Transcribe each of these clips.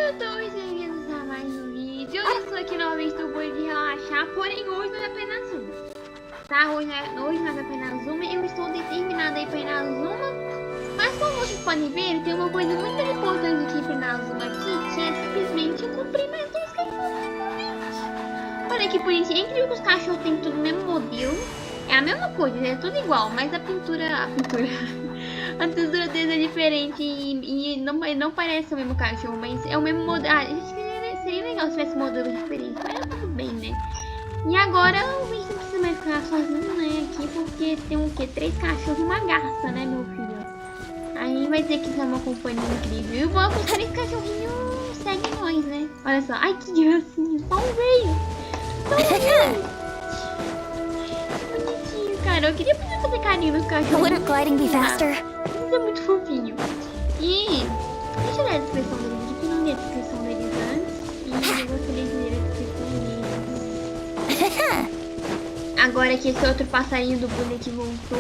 YouTube, bem-vindos a mais um vídeo. Eu estou aqui novamente no banho de relaxar, porém hoje não é apenas uma. Tá? Hoje não é apenas uma. Eu estou determinada aí para Inazuma. Mas como vocês podem ver, tem uma coisa muito importante aqui para Inazuma aqui, que é simplesmente o cumprimento dos cachorros. Olha que bonitinho. É incrível que os cachorros têm tudo o mesmo modelo. É a mesma coisa, é tudo igual, mas a textura deles é diferente e não parece o mesmo cachorro, mas é o mesmo modelo. Ah, acho que seria legal se tivesse modelos diferentes, mas tudo bem, né? E agora o bicho não precisa mais ficar sozinho, né? Aqui, porque tem o quê? 3 cachorros e uma garça, né, meu filho? Aí vai dizer que isso é uma companhia incrível. E o bom é que os 3 cachorrinhos seguem nós, né? Olha só, ai que gracinha, só um veio. Cara, eu queria poder fazer carinho nos cachorros. Wouldn't gliding be faster? Isso é muito fofinho. E deixa eu ler a descrição deles aqui, que eu não li a descrição deles antes. E eu gostaria de ler a descrição deles. Agora que esse outro passarinho do bullying que voltou,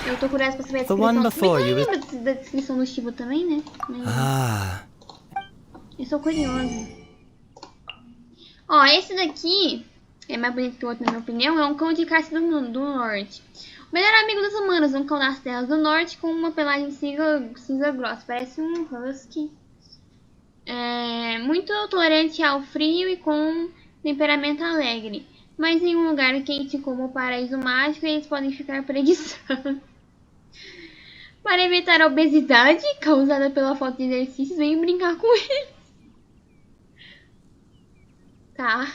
eu tô curiosa pra saber a descrição. Eu lembro da descrição do Chivo também, né? Eu sou curiosa. Ó, esse daqui é mais bonito que o outro, na minha opinião. É um cão de caça do norte. O melhor amigo dos humanos, um cão das terras do norte com uma pelagem cinza grossa. Parece um husky. Muito tolerante ao frio e com temperamento alegre. Mas em um lugar quente como o paraíso mágico, eles podem ficar preguiçosos. Para evitar a obesidade causada pela falta de exercícios, venham brincar com eles. Tá.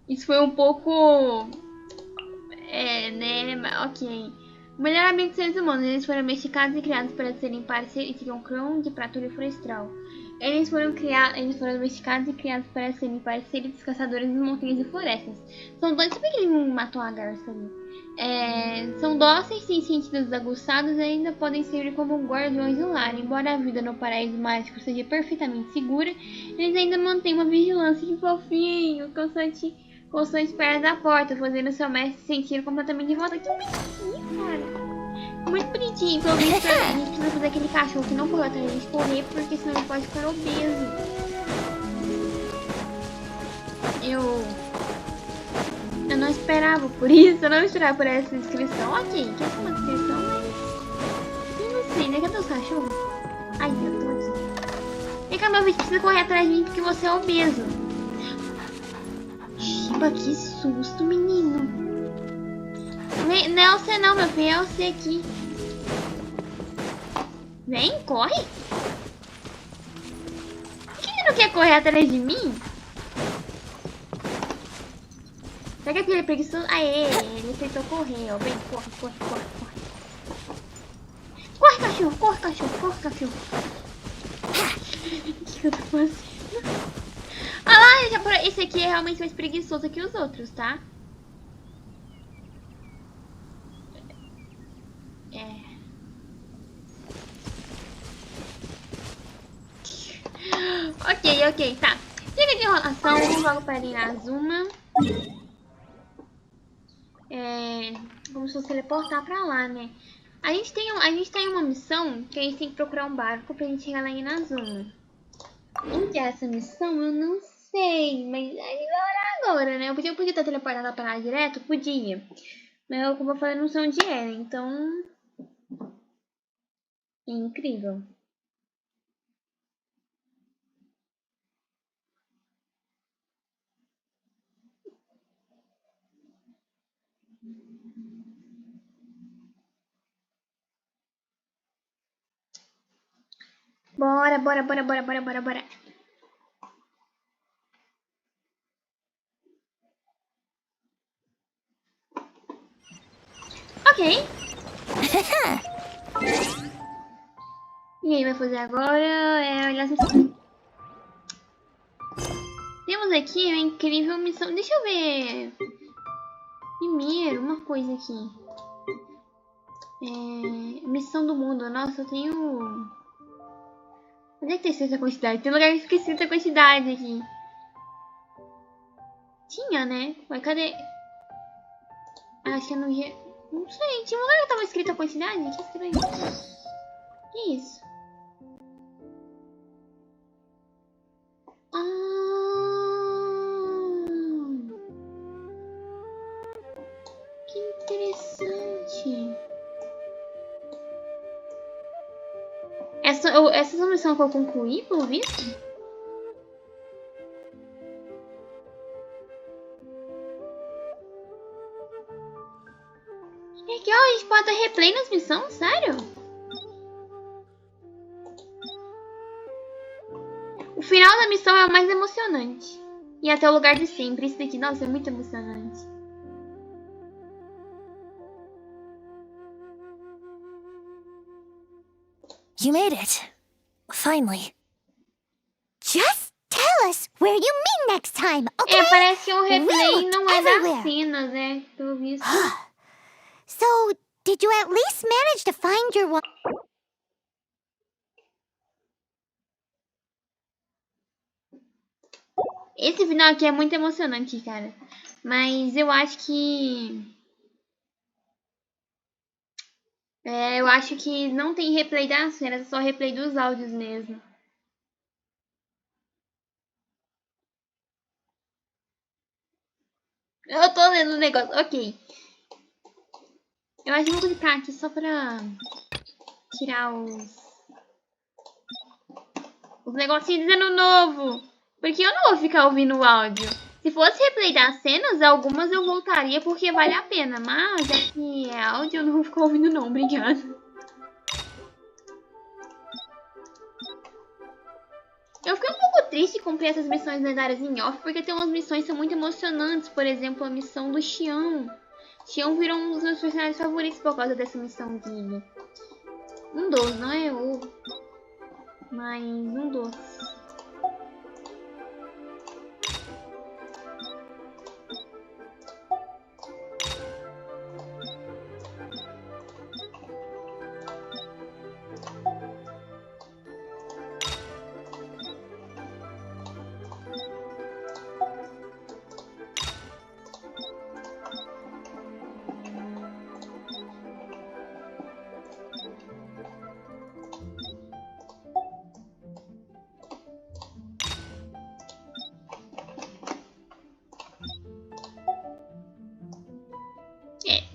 Isso foi um pouco... né? Ok. O melhor amigo dos seres humanos. Eles foram domesticados e criados para serem parceiros e um cão de patrulha florestal. Eles foram domesticados e criados para serem parceiros dos caçadores das montanhas e florestas. São dois... Sabe que ele matou a garça ali? São dóceis, sem sentidos aguçados e ainda podem servir como guardiões do lar. Embora a vida no paraíso mágico seja perfeitamente segura, eles ainda mantêm uma vigilância. Que fofinho, constante perto da porta, fazendo seu mestre se sentir completamente de volta. Que bonitinho, cara. Muito bonitinho. Pelo visto, a gente precisa fazer aquele cachorro que não pode atrás de correr, porque senão ele pode ficar obeso. Eu não esperava por isso, eu não esperava por essa descrição. Ok, que essa é uma descrição, mas... eu não sei, né? Cadê os cachorros? Ai, eu tô aqui. Vem cá, meu filho, precisa correr atrás de mim porque você é obeso. Chiba, que susto, menino. Não é você não, meu filho, é você aqui. Vem, corre. Por que ele não quer correr atrás de mim? Será que ele é preguiçoso? Aê, ele aceitou correr, ó. Vem, corre. Corre, cachorro, corre, cachorro. O que eu tô fazendo? Ah lá, esse aqui é realmente mais preguiçoso que os outros, tá? Ok, tá. Chega de enrolação, vamos logo para Inazuma. Como se fosse teleportar pra lá, né? A gente tem uma missão que a gente tem que procurar um barco pra gente chegar lá em Inazuma. Onde é essa missão? Eu não sei, mas agora, né? Eu podia estar teleportada pra lá direto? Podia. Mas como eu falei, não sei onde é, então... é incrível. Bora. Ok. E aí, vai fazer agora? Olhar assim. Temos aqui uma incrível missão. Deixa eu ver. Primeiro, uma coisa aqui. Missão do mundo. Nossa, eu tenho... onde é que tem escrito a quantidade? Tem lugar que fica escrito a quantidade aqui. Tinha, né? Mas cadê? Acho que eu não ia... não sei, tinha um lugar que tava escrito a quantidade? Que estranho. Que isso? Que interessante. Essa é a missão que eu concluí, pelo visto? Aqui, ó, a gente pode dar replay nas missões? Sério? O final da missão é o mais emocionante. E até o lugar de sempre. Isso daqui, nossa, é muito emocionante. You made it. Finally. Just tell us where you meet next time, okay? É, parece que o replay não é das everywhere. cenas, né? Pelo visto. So, did you at least manage to find your one? Esse final aqui é muito emocionante, cara. Mas eu acho que... eu acho que não tem replay das cenas, é só replay dos áudios mesmo. Eu tô lendo o negócio, ok. Eu acho que vou clicar aqui só pra tirar os negocinhos dizendo novo. Porque eu não vou ficar ouvindo o áudio. Se fosse replay das cenas, algumas eu voltaria porque vale a pena. Mas é que é áudio, eu não vou ficar ouvindo não, obrigada. Eu fiquei um pouco triste em cumprir essas missões lendárias em off, porque tem umas missões que são muito emocionantes. Por exemplo, a missão do Xion. Xion virou um dos meus personagens favoritos por causa dessa missão dele. Um dos, não é o... mas um dos.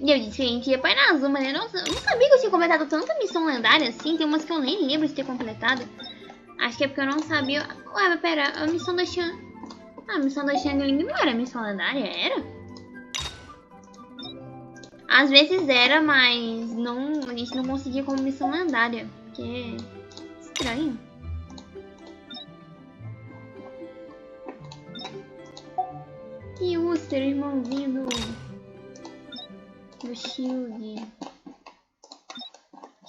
E eu disse que a gente ia pra Inazuma, né? Nossa, eu não sabia que eu tinha completado tanta missão lendária assim. Tem umas que eu nem lembro de ter completado. Acho que é porque eu não sabia. Ué, mas pera, a missão da Xiang... Ah, a missão da Xiangling não era missão lendária? Era? Às vezes era, mas não, a gente não conseguia como missão lendária. Que é estranho. E o Uster, irmãozinho do Shield.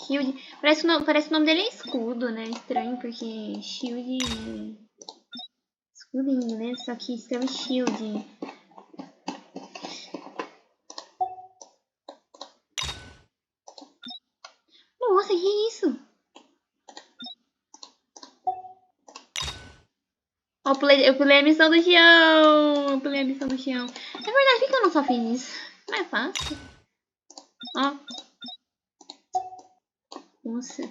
Shield. Parece que o nome dele é escudo, né? Estranho, porque Shield é escudo em inglês, só que escreve Shield. Nossa, que é isso? Ó, eu pulei a missão do chão. Eu pulei a missão do chão. É verdade, por que eu não só fiz isso? Não é fácil. Ó.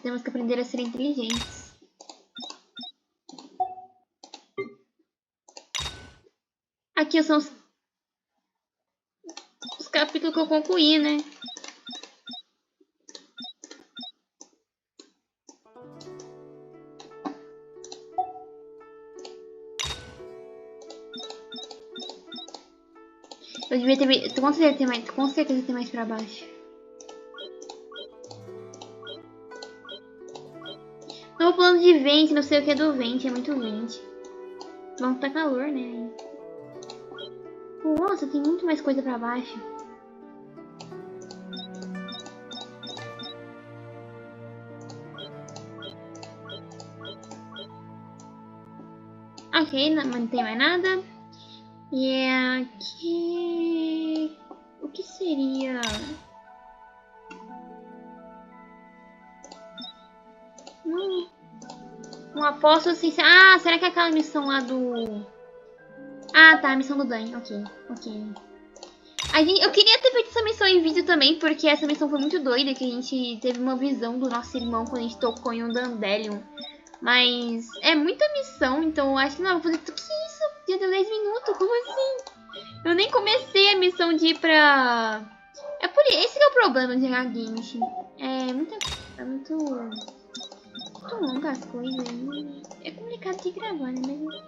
Temos que aprender a ser inteligentes. Aqui são os capítulos que eu concluí, né? Eu devia ter... Com certeza tem mais pra baixo. Tô pulando de vente, não sei o que é do vente, é muito vente. Bom, tá calor, né? Nossa, tem muito mais coisa pra baixo. Ok, não tem mais nada. E aqui... O que seria? Um apóstolo assim... Ah, será que é aquela missão lá do... Ah, tá, a missão do ganhe. Ok. Eu queria ter feito essa missão em vídeo também, porque essa missão foi muito doida, que a gente teve uma visão do nosso irmão quando a gente tocou em um Dandelion. Mas é muita missão, então eu acho que não, eu vou fazer tudo. Que isso? Já deu 10 minutos, como assim? Eu nem comecei a missão de ir pra... É por esse que é o problema de jogar Genshin. É muito longa as coisas. É complicado de gravar, né? Mas...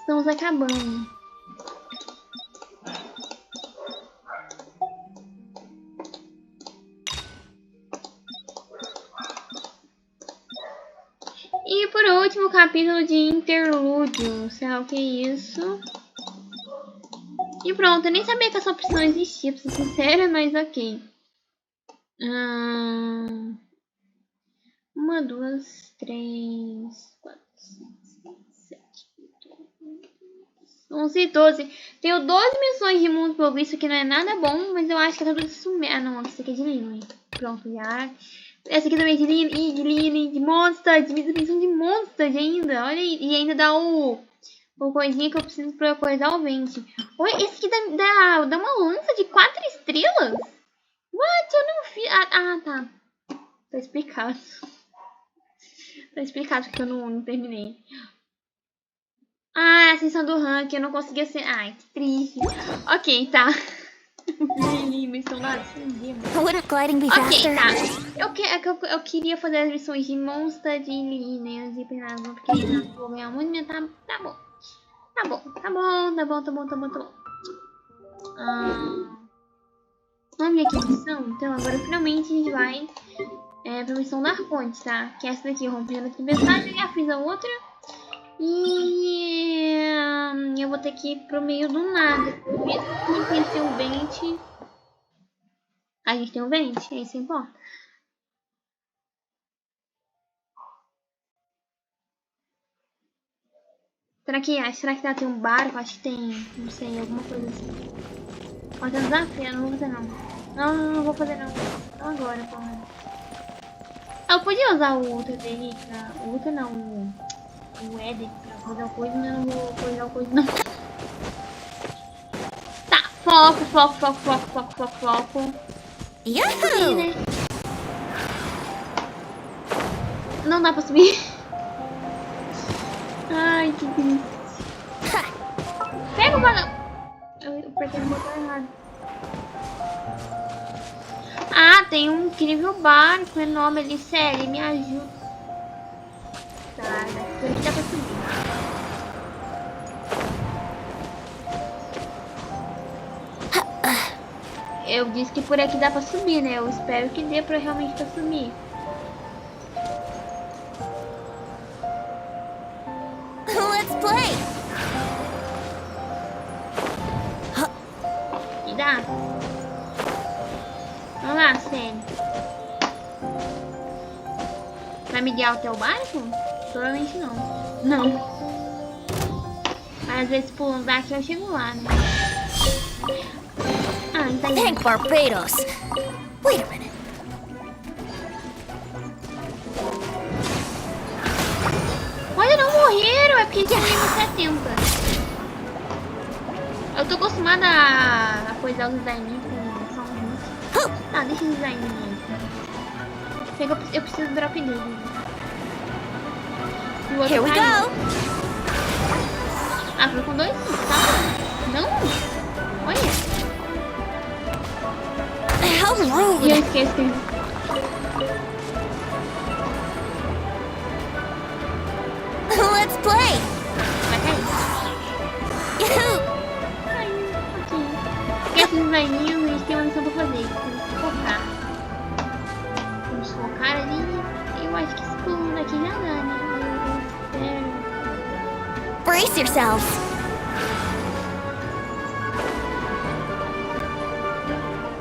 estamos acabando. E por último, o capítulo de interlúdio. Sei lá o que é isso. E pronto, eu nem sabia que essa opção existia, pra ser sincera, mas ok. 1, 2, 3, 4, 5, 6, 7, 8, 11 e 12. Tenho 12 missões de mundo pelo visto, que não é nada bom, mas eu acho que é tudo isso mesmo. Ah, não, essa aqui é de Lino. Pronto, já. Essa aqui também é de Lino, de Monster, de missão de Monster ainda. Olha aí, e ainda dá o coisinha que eu preciso pra coisar o vente. Oi, esse aqui dá uma lança de 4 estrelas? What? Eu não fiz. Ah, tá. Tá explicado. Tá explicado porque eu não terminei. Ah, ascensão do ranking, eu não consegui ser. Ai, que triste. Ok, tá. Missão lá, ok, tá. Eu queria fazer as missões de Monster, de Linhas e Penazão, porque eu vou ganhar muito, mas tá bom. Tá bom. Vamos ver aqui a missão? Então, agora finalmente a gente vai pra missão da Arconte, tá? Que é essa daqui, rompendo a tempestade, eu já fiz a outra. E eu vou ter que ir pro meio do nada. Mesmo que tem um vente. A gente tem um vente, é isso que importa. Será que tem um barco? Acho que tem, não sei, alguma coisa assim. Ó, tá desafiando, não vou fazer não. Não vou fazer não. Não agora, porra. Eu podia usar o Ultra dele pra... O Ultra não, o Eden pra fazer uma coisa, mas eu não vou fazer uma coisa não. Tá, foco. Yahoo! Né? Não dá pra subir. Ai, que triste. Pega o balão. Eu apertei o botão errado. Ah, tem um incrível barco enorme ali. Sério, me ajuda. Tá, por aqui dá pra subir. Eu disse que por aqui dá pra subir, né? Eu espero que dê pra realmente pra subir. Let's play. E dá? Vamos lá, sério. Vai me guiar até o barco? Provavelmente não. Não. Mas às vezes pulando daqui eu chego lá, né? Ah, tá aí. Thank Barbados. Wait a minute. Olha, não morreram, é porque tinha nível 70. Eu tô acostumada a coisar os designinhos que são muitos. Tá, deixa os designinhos aí. Eu preciso do drop dele. Here we go. Ah, foi com 2? Tá. Não? Olha. How rude. E eu esqueci. Let's play. Vai cair. Yahoo! Caiu. Ok. Esquece os designinhos, a gente tem uma missão pra fazer. Vamos focar. Vamos focar ali. Eu acho que esse pulo daqui já dá, né? Brace yourselves.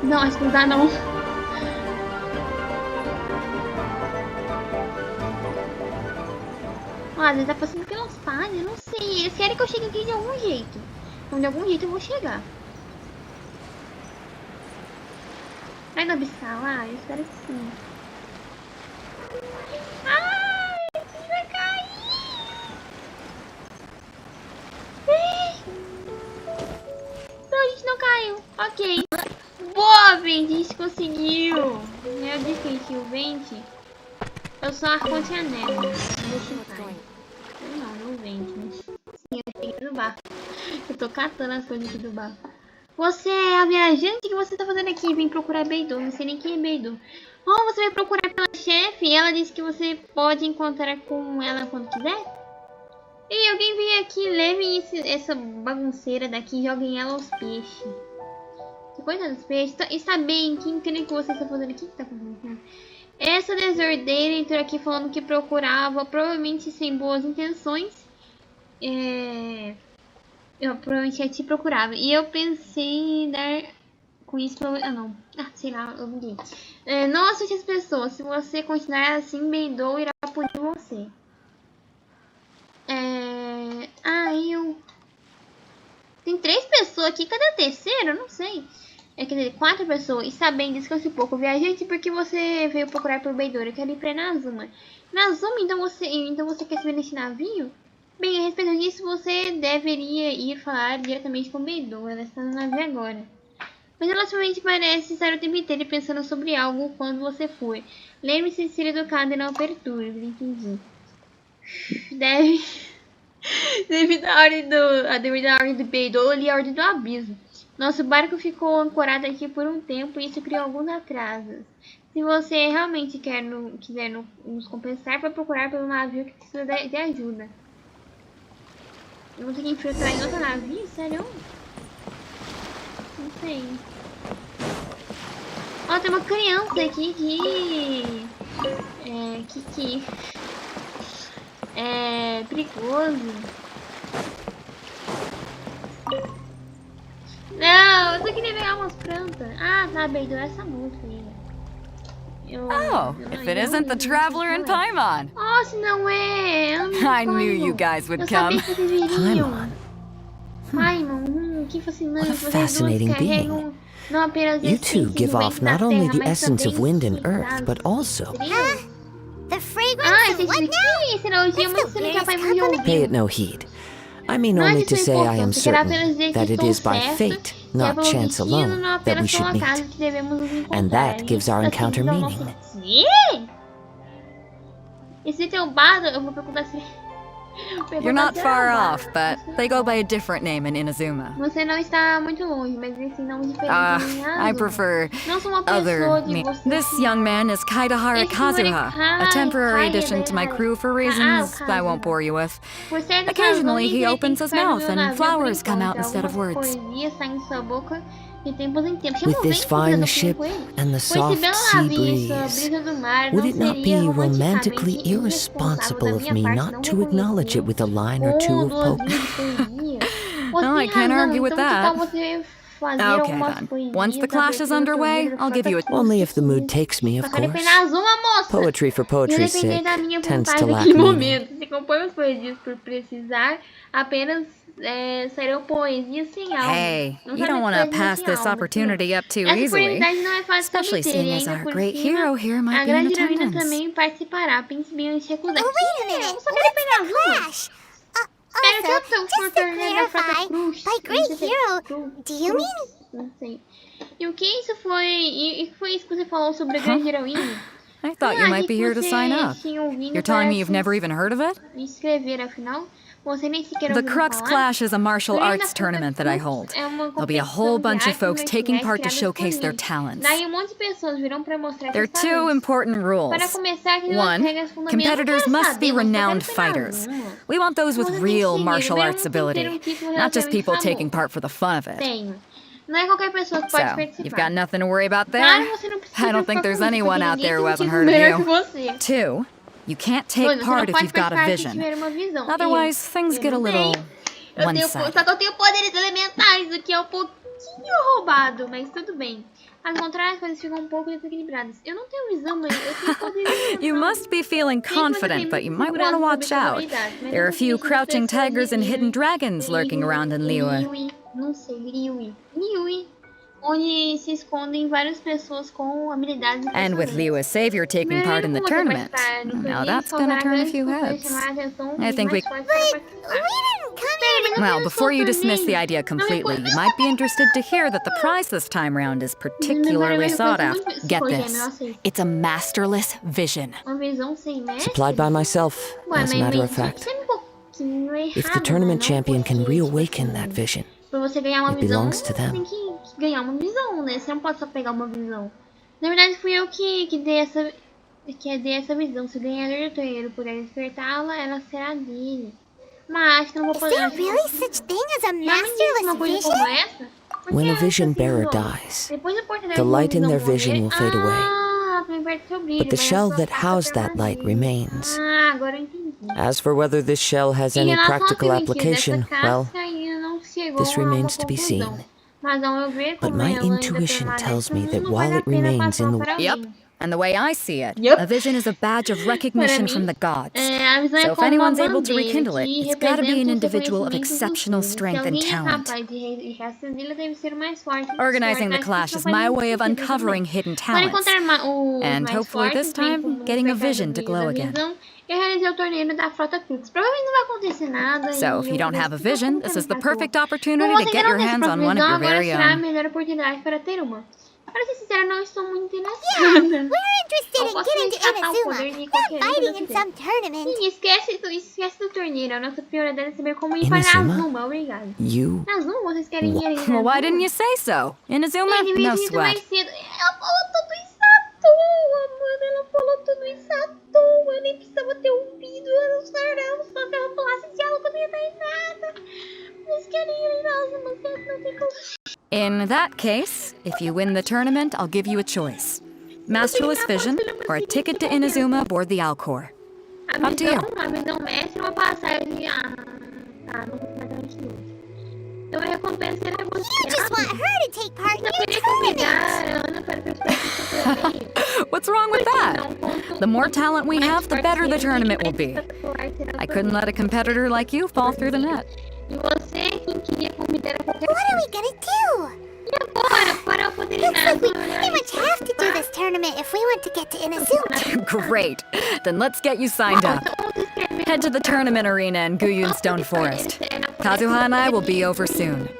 Não, acho que não dá não. Ó, às vezes tá passando pelas fases, eu não sei. Eles querem que eu chegue aqui de algum jeito. Então de algum jeito eu vou chegar. Vai no abissal? Ah, eu espero que sim. Ai, vai cair! Não, a gente não caiu. Ok. Boa, Vente, a gente conseguiu. Eu disse que a gente tinha o Vente. Eu sou a fonte e a neve. Não vende, né? Sim, eu cheguei no barco. Eu tô catando as coisas aqui do barco. Você é a viajante? O que você tá fazendo aqui? Vem procurar Beidou. Não sei nem quem é Beidou. Oh, você vai procurar pela chefe? Ela disse que você pode encontrar com ela quando quiser? Ei, alguém vem aqui, leve essa bagunceira daqui e joguem ela aos peixes. Que coisa dos peixes? Está bem, quem crê que você está fazendo aqui? O que tá acontecendo? Essa desordeira entrou aqui falando que procurava, provavelmente sem boas intenções. Eu provavelmente te procurava. E eu pensei em dar com isso pra... Ah, não. Ah, sei lá, eu liguei. Não assuste as pessoas. Se você continuar assim, Beidou irá punir você. Tem 3 pessoas aqui. Cadê a terceira? Eu não sei. Quer dizer, 4 pessoas. Está bem, descanse um pouco, viajante, porque você veio procurar por Beidou. Eu quero ir pra Inazuma. Inazuma, então você quer subir nesse navio? Bem, a respeito disso, você deveria ir falar diretamente com Beidou. Ela está no navio agora. Mas ela simplesmente parece estar o tempo inteiro pensando sobre algo quando você for. Lembre-se de ser educado e não perturbe. Entendi. Devido à ordem do Beidou, ali a ordem do abismo. Nosso barco ficou ancorado aqui por um tempo e isso criou alguns atrasos. Se você realmente quiser nos compensar, vai procurar pelo navio que precisa de ajuda. Eu vou ter que infiltrar em outro navio? Sério? Não sei. Ó, tem uma criança aqui que é perigoso. Não, eu só queria pegar umas plantas. Ah, tá, Beidou essa música aí. If it isn't the traveler in Paimon. Oh, se não é. I knew you guys would come. Paimon. Paimon, que fascinante. What a fascinating being. You two give off not only the essence of wind and earth, but also... The fragrance of what now? Pay it no head. I mean only to say I am certain that it is by fate, not chance alone, that we should meet. And that gives our encounter meaning. You're not far off, but they go by a different name in Inazuma. Você não está muito longe, mas esse nome diferente. I prefer other names. This young man is Kaidahara Kazuha, a temporary addition to my crew for reasons I won't bore you with. Occasionally he opens his mouth and flowers come out instead of words. With this fine ship and the soft sea breeze, would it not be romantically irresponsible of me not to acknowledge it with a line or two of poetry? Well, I can't argue with that. Okay then, once the clash is underway, I'll give you a... Only if the mood takes me, of course. Poetry for poetry's sake tends to lack meaning. Hey, you don't want to pass this opportunity up too easily, especially seeing as our great hero here might be in attendance. Oh, wait a minute. What's the clash? Also, just to clarify, by great hero, do you mean... Não sei. E o que isso foi? E foi isso que você falou sobre a grande heroína? I thought you might be here to sign up. You're telling me you've never even heard of it? Escrever, afinal. The Crux Clash is a martial arts tournament that I hold. There'll be a whole bunch of folks taking part to showcase their talents. There are 2 important rules. 1, competitors must be renowned fighters. We want those with real martial arts ability, not just people taking part for the fun of it. So, you've got nothing to worry about there? I don't think there's anyone out there who hasn't heard of you. 2, you can't take part if you've got a vision. Otherwise, things get a little one-sided. Só que eu tenho poderes elementais, o que é um pouquinho roubado, mas tudo bem. Ao contrário, as coisas ficam um pouco desequilibradas. Eu não tenho visão, mas eu tenho poderes. You must be feeling confident, but you might want to watch out. There are a few crouching tigers and hidden dragons lurking around in Liyue. Não sei, Liyue. onde se escondem várias pessoas com habilidades And with impressionantes. Liu's savior taking part in the tournament. Now that's gonna turn a few heads. I think we... Well, before you dismiss the idea completely, you might be interested to hear that the prize this time round is particularly sought after. Get this. It's a masterless vision. Supplied by myself, as a matter of fact. If the tournament champion can reawaken that vision, Pra você ganhar uma it visão, belongs to você tem them. que ganhar uma visão, né? Você não pode só pegar uma visão. Na verdade, fui eu que dei essa visão. Se o ganhador do torneio puder despertá-la, ela será dele. Mas acho que não vou poder. Is there really such thing as a Realmente existe uma masterless coisa como vision? essa? Por que When a essa vision visão? bearer dies, Depois do portador the de uma light in visão their vision morrer, will fade away. também perde seu brilho, But the mas a shell sua that força housed that light permanece. remains. Agora eu entendi. As for whether this shell has Em any relação ao practical sentido application, dessa well, casca, ainda não chegou this a uma remains to be conclusão. seen. Mas ao meu ver, But como my ela ainda intuition permanece tells me no that mundo, while vale a it pena remains in passá-la the... para Yep. alguém. And the way I see it, Yep. a vision is a badge of recognition from the gods. A visão So é if como uma anyone's able to bandeira rekindle it, que it's gotta be an representa o individual of reconhecimento dos exceptional deuses. Se strength and alguém é talent. capaz de reacendê-la, deve ser o mais forte. Organizing the clash is my way of uncovering hidden Para talents. encontrar os And mais hopefully fortes, this bem time, como getting a despertar vision to do glow da again. visão, eu realizei o torneio da Frota Crux. Provavelmente não vai acontecer nada. So if you don't have a vision, this is the perfect Como opportunity você to ainda get não your tem hands essa on one of profissão, your agora very será a own. melhor oportunidade para ter uma. Para ser sincera, não estou muito interessada. Yeah, we're interested Eu in posso getting to resgatar o poder de Inazuma, qualquer not um fighting que in eu some quiser. tournament. Sim, esquece do torneio. A nossa prioridade é saber como ir para Inazuma? Inazuma. Obrigado. You... Inazuma? Vocês querem ir a Inazuma? Well, why didn't you say so? Inazuma? Eu devia No ter dito mais sweat. cedo. Ela falou tudo isso à toa, mano. Ela falou tudo isso à toa. Eu nem precisava ter ouvido. Eu não só se ela falasse diálogo, eu não ia dar em nada. Vocês querem ir a Inazuma? Vocês não tem como... In that case, if you win the tournament, I'll give you a choice. Masterless vision, or a ticket to Inazuma aboard the Alcor. Up to you. A visão mestre, uma passagem... tá, não vou fazer isso hoje. Então a recompensa será You just want negociada. her to take part in Eu your queria tournament. convidar a Ana para participar do torneio. What's wrong with that? The more talent we have, the better the tournament will be. I couldn't let a competitor like you fall through the net. E você, quem queria convidar a qualquer What are we gonna do? E agora, para eu poder Looks like we Inazuma, pretty much have to do this tournament if we want to get to Inazuma. Great. Then let's get you signed up. Head to the tournament arena in Guyun Stone Forest. Kazuha and I will be over soon.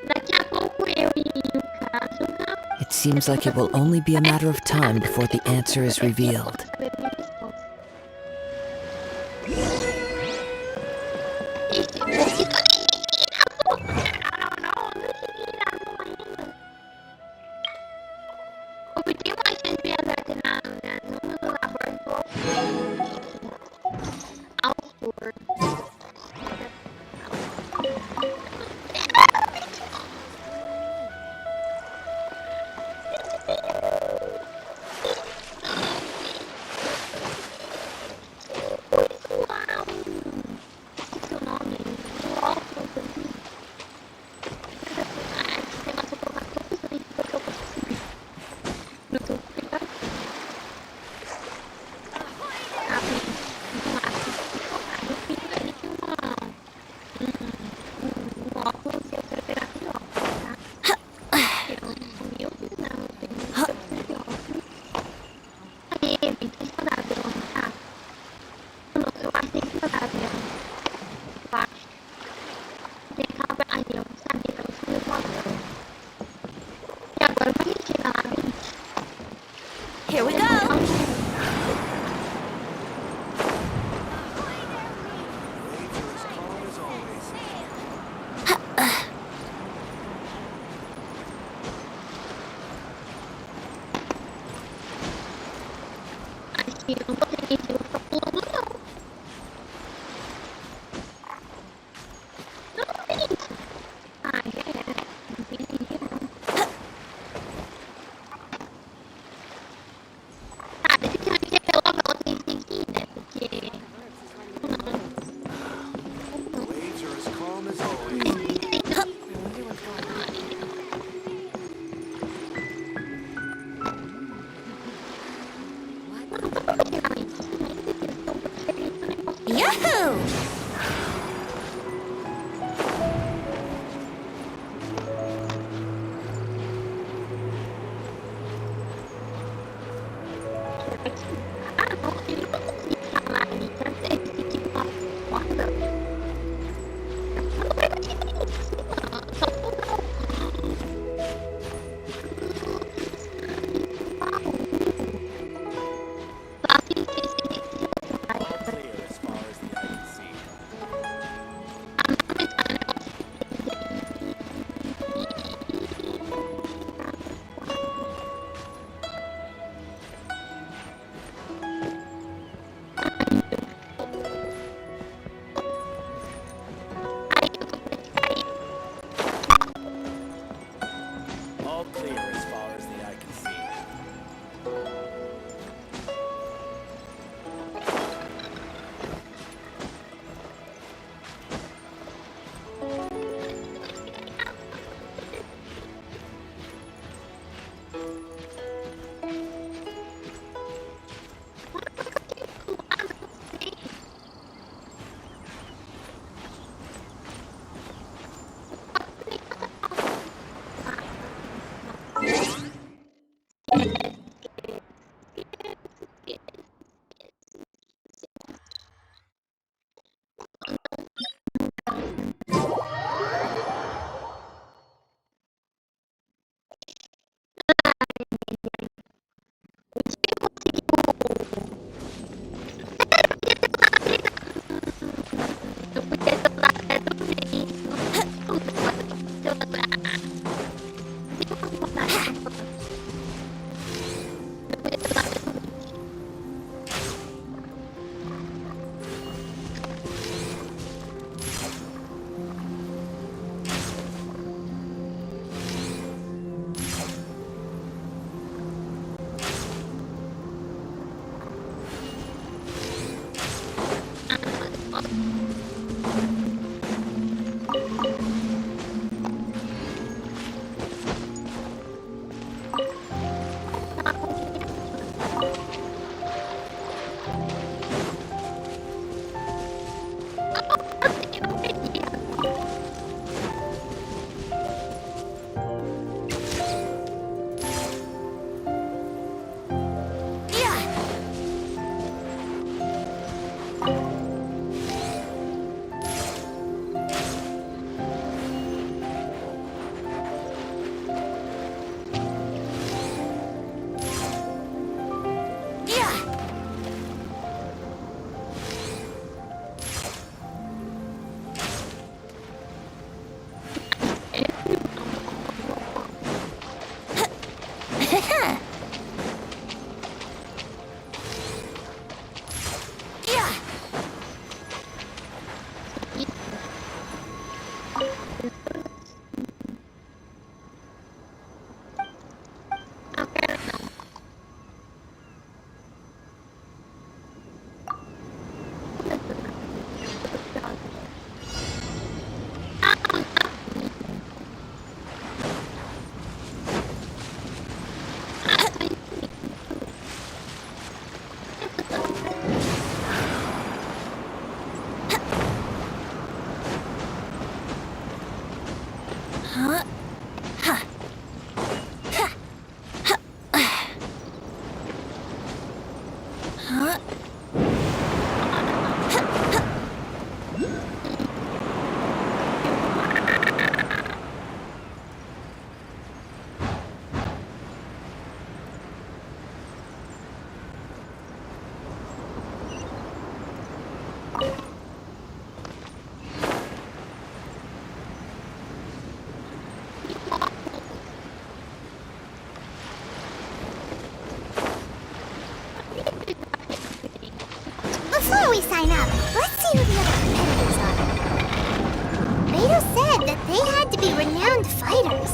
Daqui a pouco eu e o Kazuha It seems like it will only be a matter of time before the answer is revealed. saber a resposta. Obtive uma chance de azar na Inazuma no laboratório ao for. Seu nome, o óculos, esse negócio eu colocar todos os links que eu consegui no seu privado. Vamos lá, eu fiz ali um óculos e eu quero pegar aquele óculos, tá? Eu sou meu, não, eu tenho esse óculos. Aí, tem que mandar ver onde tá. Eu acho que tem que mandar ver onde. Eu acho. Tem aquela... Aí, eu sabia que ela escolheu o óculos. E agora pra gente chegar lá, gente. Here we go. Acho que eu não vou ter que eu ficar pulando, não. Não, gente. Ah, já era. Não tem ninguém, não. Tá, definitivamente até logo ela tem que ir, né? Porque... Waves are as calm as always. Finalmente. Before we sign up, let's see who the other competitors are. Beto said that they had to be renowned fighters.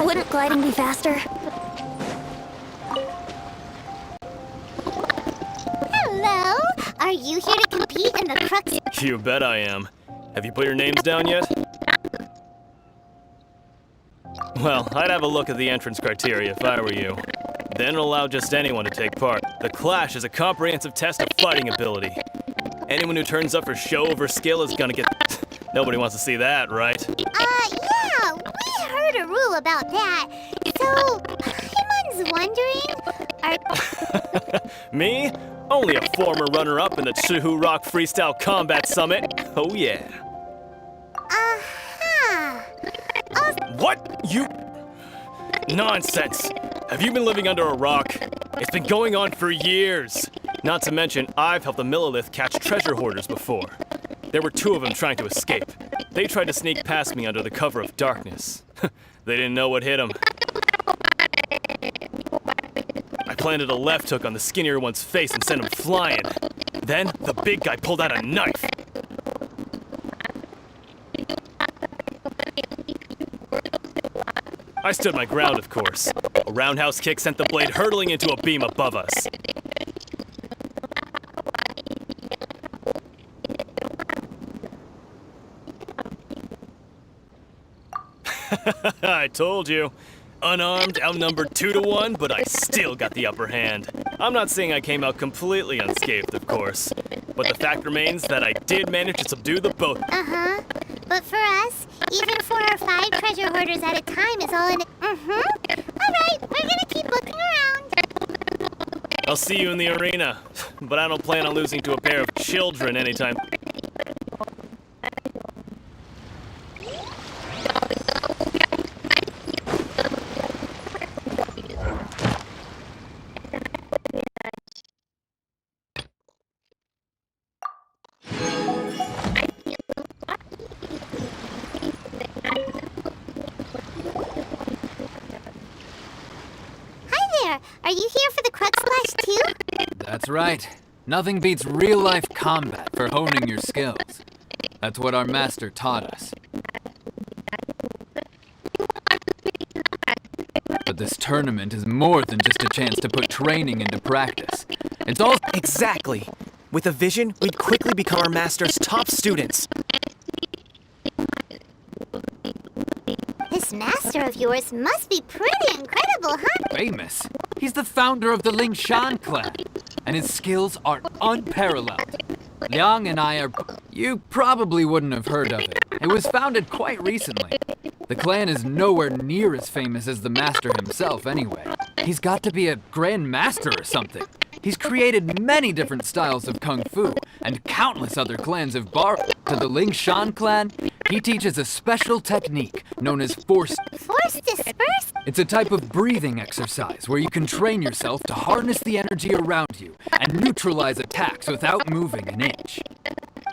Wouldn't gliding be faster? Hello? Are you here to compete in the Crux? You bet I am. Have you put your names down yet? Well, I'd have a look at the entrance criteria if I were you. They don't allow just anyone to take part. The Clash is a comprehensive test of fighting ability. Anyone who turns up for show over skill is gonna get... Nobody wants to see that, right? Yeah, we heard a rule about that. So, Paimon's wondering, Me? Only a former runner-up in the Chihu Rock Freestyle Combat Summit. Oh yeah. Uh-huh. What? You... Nonsense. Have you been living under a rock? It's been going on for years. Not to mention, I've helped the Millilith catch treasure hoarders before. There were 2 of them trying to escape. They tried to sneak past me under the cover of darkness. They didn't know what hit them. I planted a left hook on the skinnier one's face and sent him flying. Then, the big guy pulled out a knife. I stood my ground, of course. A roundhouse kick sent the blade hurtling into a beam above us. I told you. Unarmed, outnumbered 2 to 1, but I still got the upper hand. I'm not saying I came out completely unscathed, of course. But the fact remains that I did manage to subdue the both. Uh-huh. But for us, even 4 or 5 treasure hoarders at a time is all in... Alright, we're gonna keep looking around. I'll see you in the arena. But I don't plan on losing to a pair of children anytime. Are you here for the Crux Clash too? That's right. Nothing beats real-life combat for honing your skills. That's what our master taught us. But this tournament is more than just a chance to put training into practice. It's all... Exactly. With a vision, we'd quickly become our master's top students. This master of yours must be pretty incredible, huh? Famous. He's the founder of the Lingshan clan, and his skills are unparalleled. Liang and I are... You probably wouldn't have heard of it. It was founded quite recently. The clan is nowhere near as famous as the master himself anyway. He's got to be a grand master or something. He's created many different styles of kung fu, and countless other clans have borrowed. To the Lingshan clan, he teaches a special technique known as force disperse? It's a type of breathing exercise where you can train yourself to harness the energy around you and neutralize attacks without moving an inch.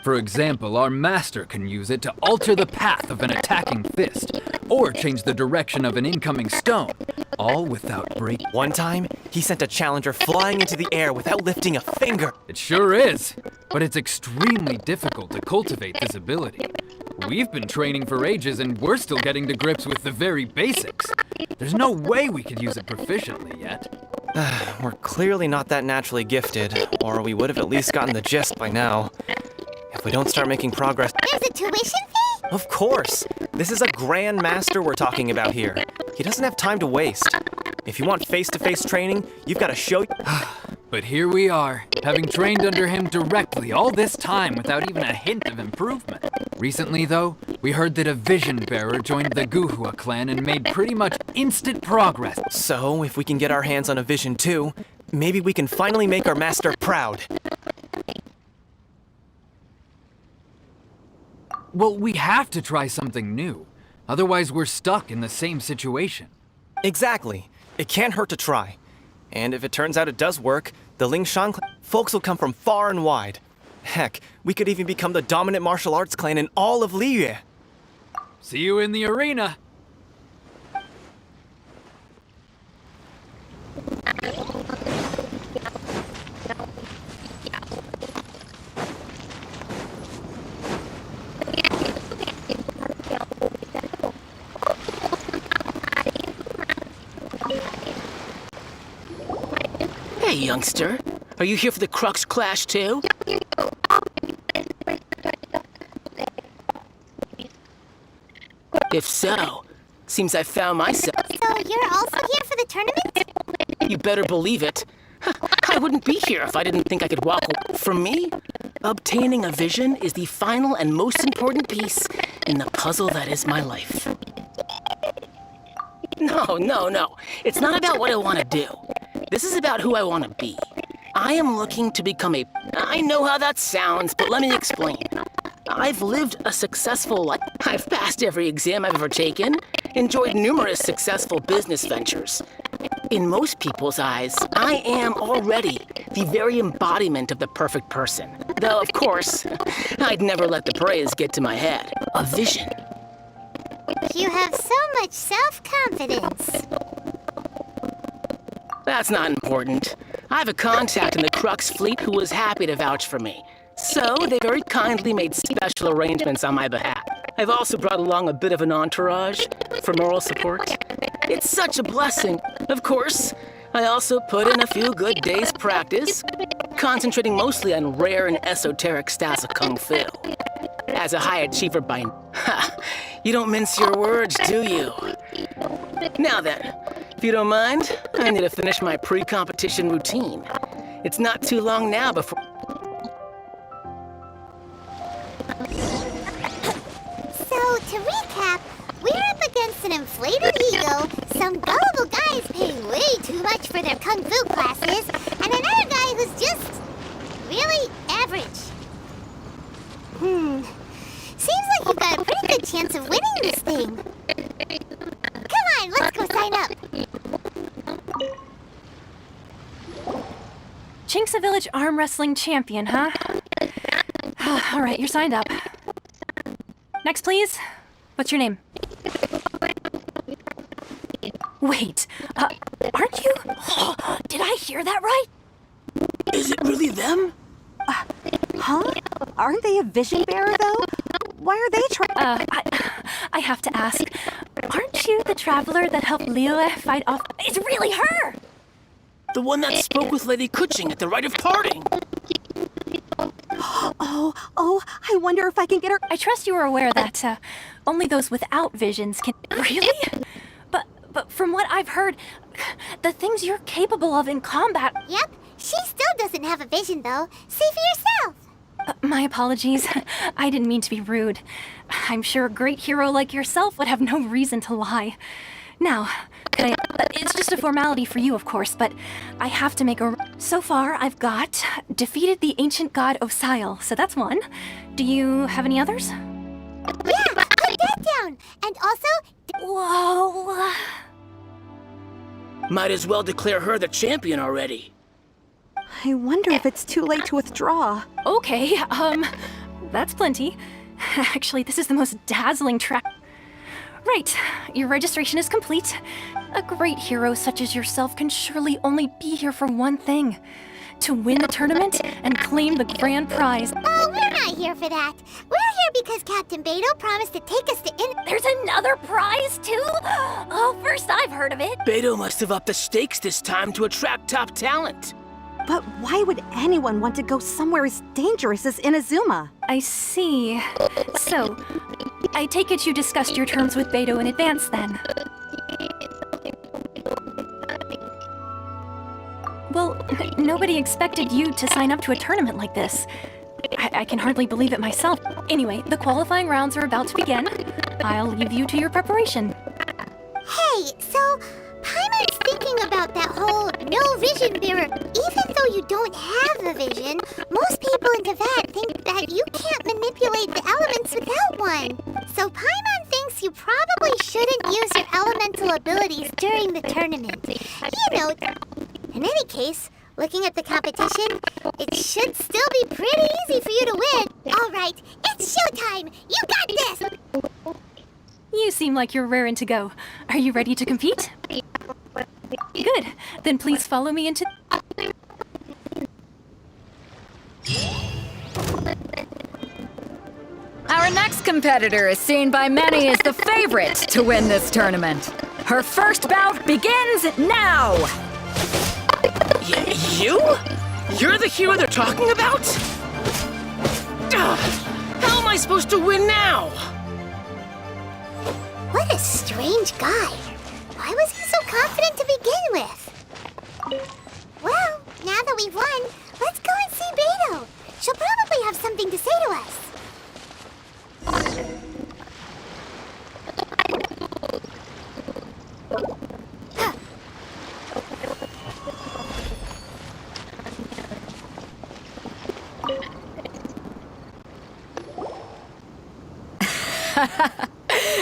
For example, our master can use it to alter the path of an attacking fist, or change the direction of an incoming stone, all without breaking. One time, he sent a challenger flying into the air without lifting a finger. It sure is, but it's extremely difficult to cultivate this ability. We've been training for ages and we're still getting to grips with the very basics. There's no way we could use it proficiently yet. We're clearly not that naturally gifted, or we would have at least gotten the gist by now. If we don't start making progress... There's a tuition fee? Of course! This is a grand master we're talking about here. He doesn't have time to waste. If you want face-to-face training, you've got to show... But here we are, having trained under him directly all this time without even a hint of improvement. Recently, though, we heard that a vision bearer joined the Guhua clan and made pretty much instant progress. So, if we can get our hands on a vision too, maybe we can finally make our master proud. Well, we have to try something new. Otherwise, we're stuck in the same situation. Exactly. It can't hurt to try. And if it turns out it does work, the Lingshan clan folks will come from far and wide. Heck, we could even become the dominant martial arts clan in all of Liyue. See you in the arena. Hey, youngster. Are you here for the Crux Clash, too? If so, seems I found myself. So you're also here for the tournament? You better believe it. I wouldn't be here if I didn't think I could walk away. For me, obtaining a vision is the final and most important piece in the puzzle that is my life. No. It's not about what I want to do. This is about who I want to be. I am looking to become a... I know how that sounds, but let me explain. I've lived a successful life. I've passed every exam I've ever taken, enjoyed numerous successful business ventures. In most people's eyes, I am already the very embodiment of the perfect person. Though, of course, I'd never let the praise get to my head. A vision. You have so much self-confidence. That's not important. I have a contact in the Crux fleet who was happy to vouch for me. So, they very kindly made special arrangements on my behalf. I've also brought along a bit of an entourage for moral support. It's such a blessing. Of course, I also put in a few good days' practice, concentrating mostly on rare and esoteric styles of Kung Fu. As a high achiever by... you don't mince your words, do you? Now then, if you don't mind, I need to finish my pre-competition routine. It's not too long now before... So, to recap, we're up against an inflated ego, some gullible guys paying way too much for their Kung Fu classes, and another guy who's just... really average. Seems like you've got a pretty good chance of winning this thing. Come on, let's go sign up. Chinksa Village arm wrestling champion, huh? All right, you're signed up. Next, please. What's your name? Wait, aren't you? Did I hear that right? Is it really them? Huh? Aren't they a vision bearer, though? Why are they trying? I have to ask. Aren't you the traveler that helped Liyue fight off? It's really her! The one that spoke with Lady Kuching at the rite of parting. Oh, I wonder if I can get her. I trust you are aware that only those without visions can... Really? But from what I've heard, the things you're capable of in combat... Yep, she still doesn't have a vision, though. See for yourself. My apologies. I didn't mean to be rude. I'm sure a great hero like yourself would have no reason to lie. Now, it's just a formality for you, of course, but I have to make a... So far, I've got defeated the ancient god Osial, so that's one. Do you have any others? Yeah, put that down. And also... Whoa... Might as well declare her the champion already. I wonder if it's too late to withdraw. Okay, that's plenty. Actually, this is the most dazzling track. Right, your registration is complete. A great hero such as yourself can surely only be here for one thing. To win the tournament and claim the grand prize. Oh, we're not here for that. We're here because Captain Beto promised to take us to There's another prize, too? Oh, first I've heard of it. Beto must have upped the stakes this time to attract top talent. But why would anyone want to go somewhere as dangerous as Inazuma? I see. So, I take it you discussed your terms with Beto in advance, then? Well, nobody expected you to sign up to a tournament like this. I can hardly believe it myself. Anyway, the qualifying rounds are about to begin. I'll leave you to your preparation. Hey, so... Paimon's thinking about that whole no vision bearer. Even though you don't have a vision, most people in Teyvat think that you can't manipulate the elements without one. So Paimon thinks you probably shouldn't use your elemental abilities during the tournament. You know, in any case, looking at the competition, it should still be pretty easy for you to win. All right, it's showtime. You got this. You seem like you're raring to go. Are you ready to compete? Good. Then please follow me into... Our next competitor is seen by many as the favorite to win this tournament. Her first bout begins now! You? You're the hero they're talking about? How am I supposed to win now? What a strange guy. Why was he so confident to begin with? Well, now that we've won, let's go and see Beto. She'll probably have something to say to us.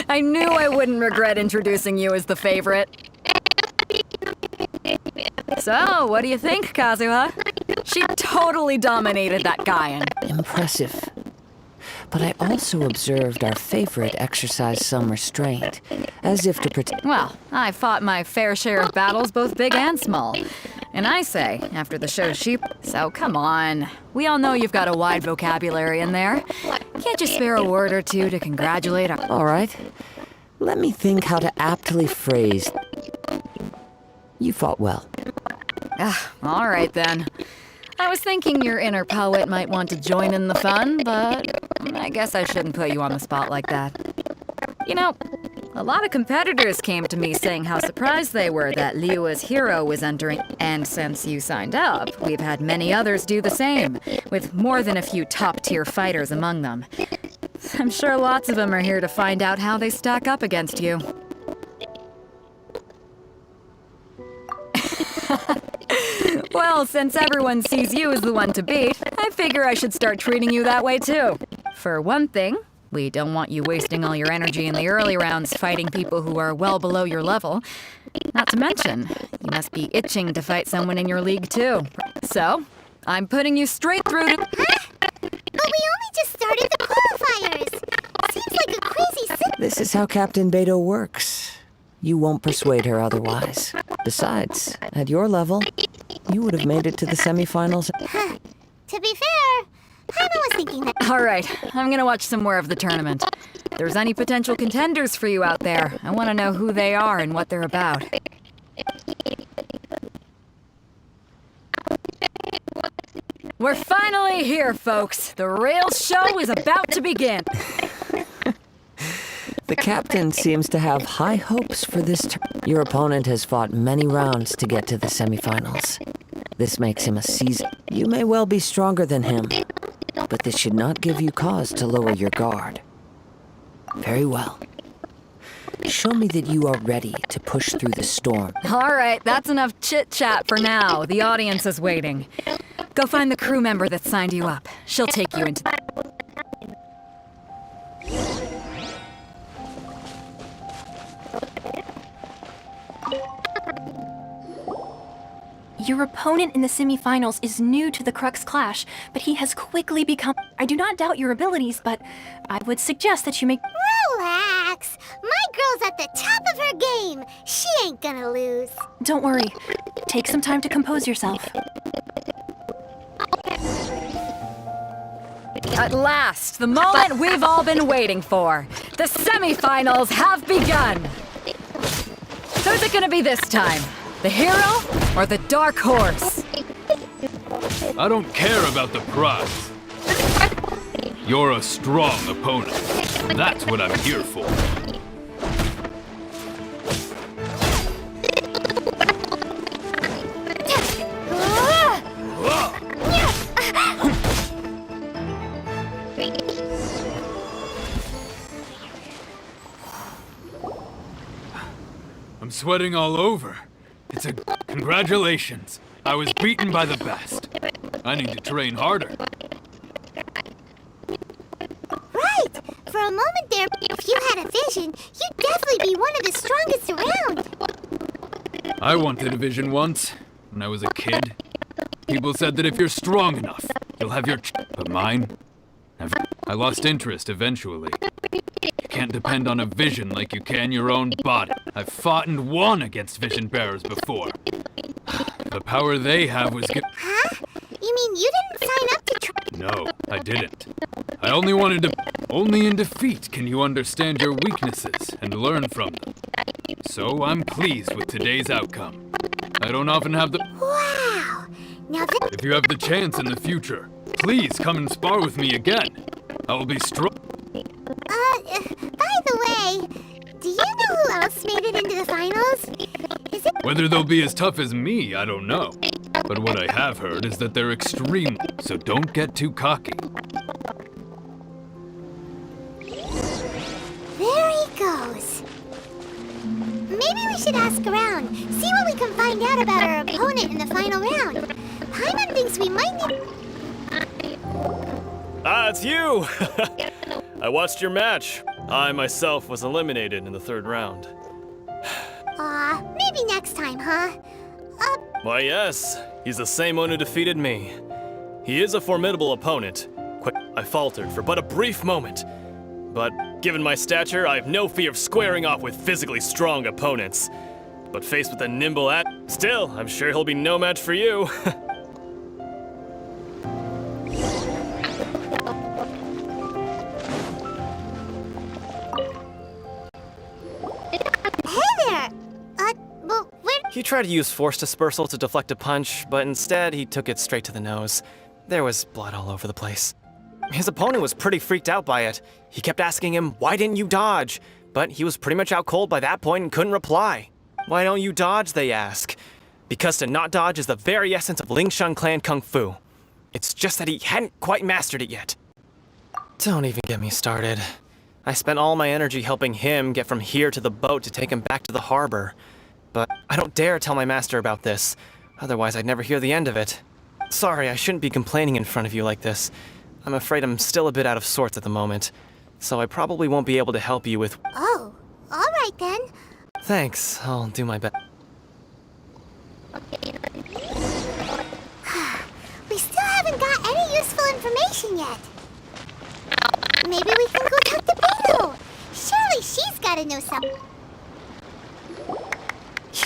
I knew I wouldn't regret introducing you as the favorite. So, what do you think, Kazuha? She totally dominated that guy. Impressive. But I also observed our favorite exercise some restraint, as if to protect. Well, I fought my fair share of battles, both big and small. And I say, after the show's sheep, so come on. We all know you've got a wide vocabulary in there. Can't you spare a word or two to congratulate our... All right. Let me think how to aptly phrase. You fought well. All right then. I was thinking your inner poet might want to join in the fun, but I guess I shouldn't put you on the spot like that. You know, a lot of competitors came to me saying how surprised they were that Liyue's hero was entering. And since you signed up, we've had many others do the same, with more than a few top-tier fighters among them. I'm sure lots of them are here to find out how they stack up against you. Well, since everyone sees you as the one to beat, I figure I should start treating you that way too. For one thing, we don't want you wasting all your energy in the early rounds fighting people who are well below your level. Not to mention, you must be itching to fight someone in your league too. So, I'm putting you straight through to... Huh? But we only just started the qualifiers. Seems like a crazy... This is how Captain Beto works. You won't persuade her otherwise. Besides, at your level, you would have made it to the semifinals. To be fair, Paimon was thinking that... All right, I'm gonna watch some more of the tournament. If there's any potential contenders for you out there, I want to know who they are and what they're about. We're finally here, folks. The real show is about to begin. The captain seems to have high hopes for this Your opponent has fought many rounds to get to the semifinals. This makes him a seasoned. You may well be stronger than him, but this should not give you cause to lower your guard. Very well. Show me that you are ready to push through the storm. All right, that's enough chit-chat for now. The audience is waiting. Go find the crew member that signed you up. She'll take you into... Your opponent in the semifinals is new to the Crux Clash, but he has quickly become... I do not doubt your abilities, but I would suggest that you make... Relax! My girl's at the top of her game! She ain't gonna lose. Don't worry. Take some time to compose yourself. At last, the moment we've all been waiting for. The semifinals have begun! Who's it gonna be this time? The hero or the dark horse? I don't care about the prize. You're a strong opponent. That's what I'm here for. I'm sweating all over. It's a... Congratulations. I was beaten by the best. I need to train harder. Right! For a moment there, if you had a vision, you'd definitely be one of the strongest around. I wanted a vision once, when I was a kid. People said that if you're strong enough, you'll have your but mine? Never. I lost interest eventually. You can't depend on a vision like you can your own body. I've fought and won against vision bearers before. The power they have was Huh? You mean you didn't sign up to try? No, I didn't. I only wanted to... Only in defeat can you understand your weaknesses and learn from them. So I'm pleased with today's outcome. I don't often have the... Wow! Now that... If you have the chance in the future, please come and spar with me again. I will be strong. By the way, do you know who else made it into the finals? Is it... Whether they'll be as tough as me, I don't know. But what I have heard is that they're extreme, so don't get too cocky. There he goes. Maybe we should ask around, see what we can find out about our opponent in the final round. Paimon thinks we might need... Ah, it's you! I watched your match. I myself was eliminated in the 3rd round. Maybe next time, huh? Why, yes. He's the same one who defeated me. He is a formidable opponent. I faltered for but a brief moment. But given my stature, I have no fear of squaring off with physically strong opponents. But faced with a nimble still, I'm sure he'll be no match for you. He tried to use force dispersal to deflect a punch, but instead he took it straight to the nose. There was blood all over the place. His opponent was pretty freaked out by it. He kept asking him, "Why didn't you dodge?" But he was pretty much out cold by that point and couldn't reply. "Why don't you dodge?" they ask. Because to not dodge is the very essence of Lingshan clan kung fu. It's just that he hadn't quite mastered it yet. Don't even get me started. I spent all my energy helping him get from here to the boat to take him back to the harbor. But I don't dare tell my master about this, otherwise I'd never hear the end of it. Sorry, I shouldn't be complaining in front of you like this. I'm afraid I'm still a bit out of sorts at the moment, so I probably won't be able to help you with... Oh, alright then. Thanks, I'll do my best. We still haven't got any useful information yet. Maybe we can go talk to Pela. Surely she's gotta know something.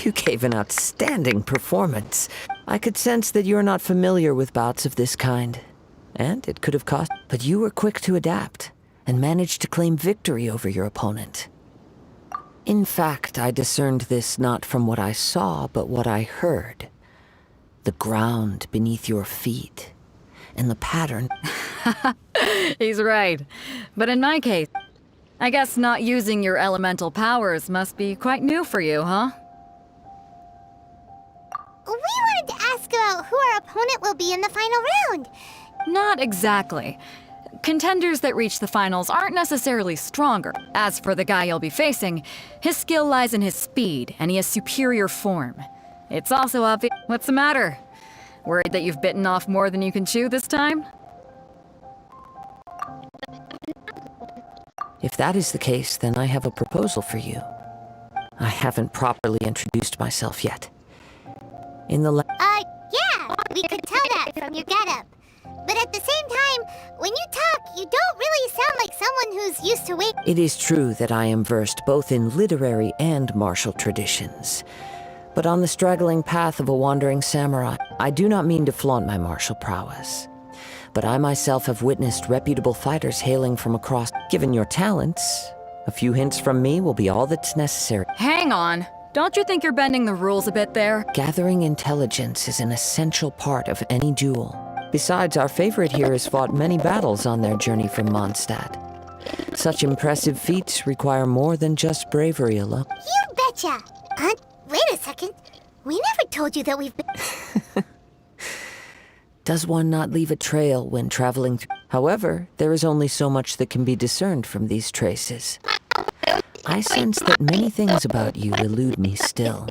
You gave an outstanding performance. I could sense that you're not familiar with bouts of this kind. And it could have cost... But you were quick to adapt, and managed to claim victory over your opponent. In fact, I discerned this not from what I saw, but what I heard. The ground beneath your feet, and the pattern... He's right. But in my case, I guess not using your elemental powers must be quite new for you, huh? We wanted to ask about who our opponent will be in the final round. Not exactly. Contenders that reach the finals aren't necessarily stronger. As for the guy you'll be facing, his skill lies in his speed, and he has superior form. It's also obvious... What's the matter? Worried that you've bitten off more than you can chew this time? If that is the case, then I have a proposal for you. I haven't properly introduced myself yet. In the yeah, we could tell that from your getup. But at the same time, when you talk, you don't really sound like someone who's used to wait. It is true that I am versed both in literary and martial traditions. But on the straggling path of a wandering samurai, I do not mean to flaunt my martial prowess. But I myself have witnessed reputable fighters hailing from across. Given your talents, a few hints from me will be all that's necessary. Hang on. Don't you think you're bending the rules a bit there? Gathering intelligence is an essential part of any duel. Besides, our favorite here has fought many battles on their journey from Mondstadt. Such impressive feats require more than just bravery alone. You betcha! Wait a second. We never told you that we've been... Does one not leave a trail when traveling through? However, there is only so much that can be discerned from these traces. I sense that many things about you elude me still.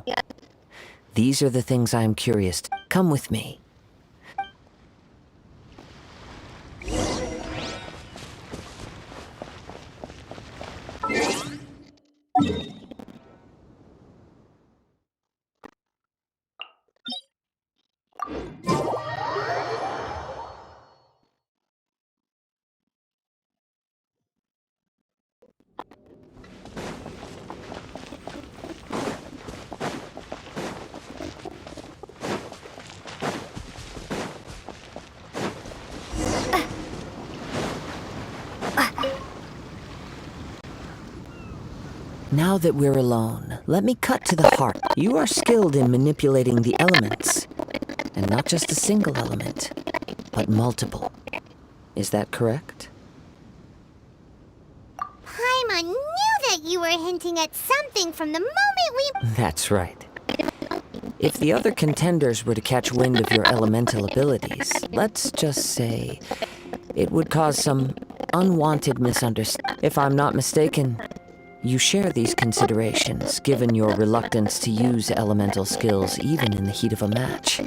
These are the things I am curious to. Come with me. Now that we're alone, let me cut to the heart. You are skilled in manipulating the elements. And not just a single element, but multiple. Is that correct? Paimon knew that you were hinting at something from the moment we... That's right. If the other contenders were to catch wind of your elemental abilities, let's just say it would cause some unwanted misunderstanding. If I'm not mistaken, you share these considerations, given your reluctance to use elemental skills even in the heat of a match.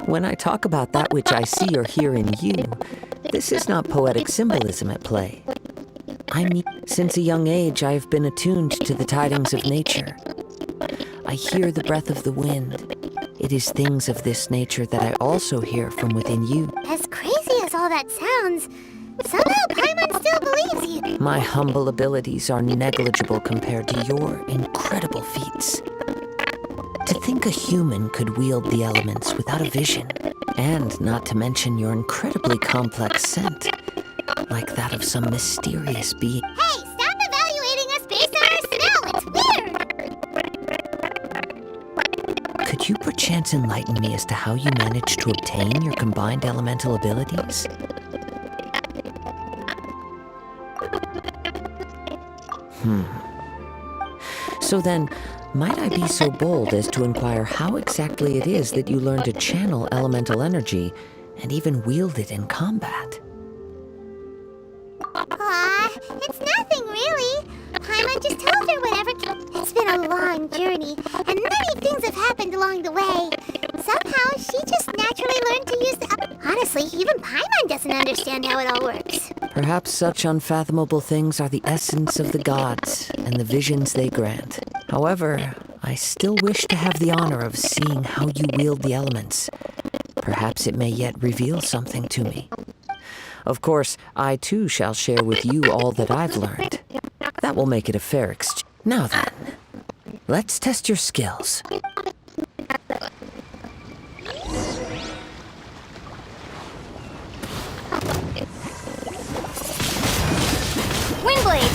When I talk about that which I see or hear in you, this is not poetic symbolism at play. I mean, since a young age, I have been attuned to the tidings of nature. I hear the breath of the wind. It is things of this nature that I also hear from within you. As crazy as all that sounds, somehow Paimon still believes you. My humble abilities are negligible compared to your incredible feats. To think a human could wield the elements without a vision, and not to mention your incredibly complex scent, like that of some mysterious being. Hey, stop evaluating us based on our smell! It's weird! Could you perchance enlighten me as to how you managed to obtain your combined elemental abilities? So then, might I be so bold as to inquire how exactly it is that you learn to channel elemental energy and even wield it in combat? It's nothing really. Paimon just told her whatever. It's been a long journey, and many things have happened along the way. Somehow, she just naturally learned to use the... Honestly, even Paimon doesn't understand how it all works. Perhaps such unfathomable things are the essence of the gods and the visions they grant. However, I still wish to have the honor of seeing how you wield the elements. Perhaps it may yet reveal something to me. Of course, I too shall share with you all that I've learned. That will make it a fair exchange. Now then, let's test your skills. Windblade!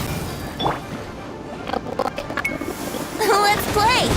Let's play!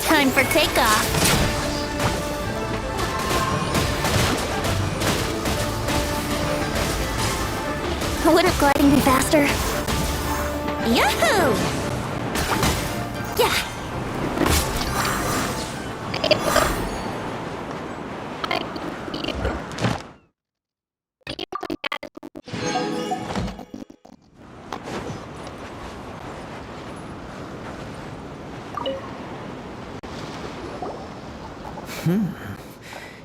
Time for takeoff. Wouldn't gliding be faster? Yahoo! Yeah.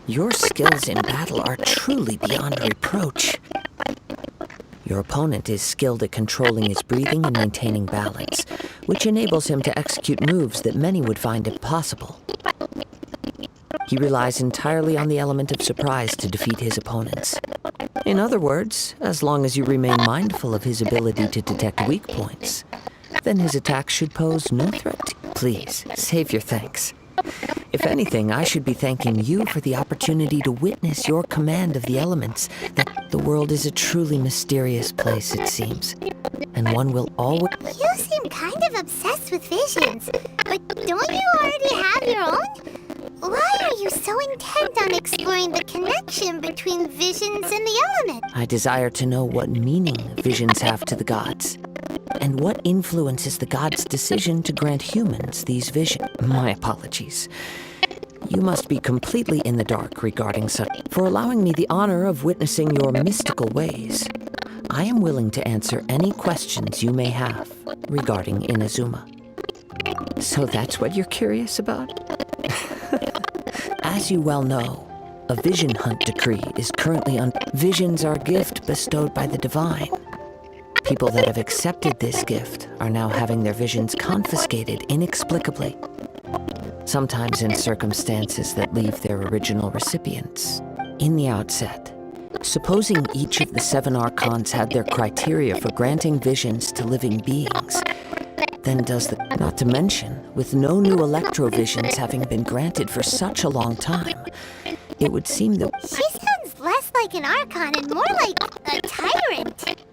Your skills in battle are truly beyond reproach. Your opponent is skilled at controlling his breathing and maintaining balance, which enables him to execute moves that many would find impossible. He relies entirely on the element of surprise to defeat his opponents. In other words, as long as you remain mindful of his ability to detect weak points, then his attacks should pose no threat. Please, save your thanks. If anything, I should be thanking you for the opportunity to witness your command of the elements. That the world is a truly mysterious place, it seems. And one will always... You seem kind of obsessed with visions, but don't you already have your own? Why are you so intent on exploring the connection between visions and the element? I desire to know what meaning visions have to the gods. And what influences the gods' decision to grant humans these visions? My apologies. You must be completely in the dark regarding such. For allowing me the honor of witnessing your mystical ways, I am willing to answer any questions you may have regarding Inazuma. So that's what you're curious about? As you well know, a vision hunt decree is currently on. Visions are a gift bestowed by the divine. People that have accepted this gift are now having their visions confiscated inexplicably, sometimes in circumstances that leave their original recipients. In the outset, supposing each of the 7 archons had their criteria for granting visions to living beings, then does the... Not to mention, with no new electrovisions having been granted for such a long time, it would seem that... She sounds less like an archon and more like a tyrant.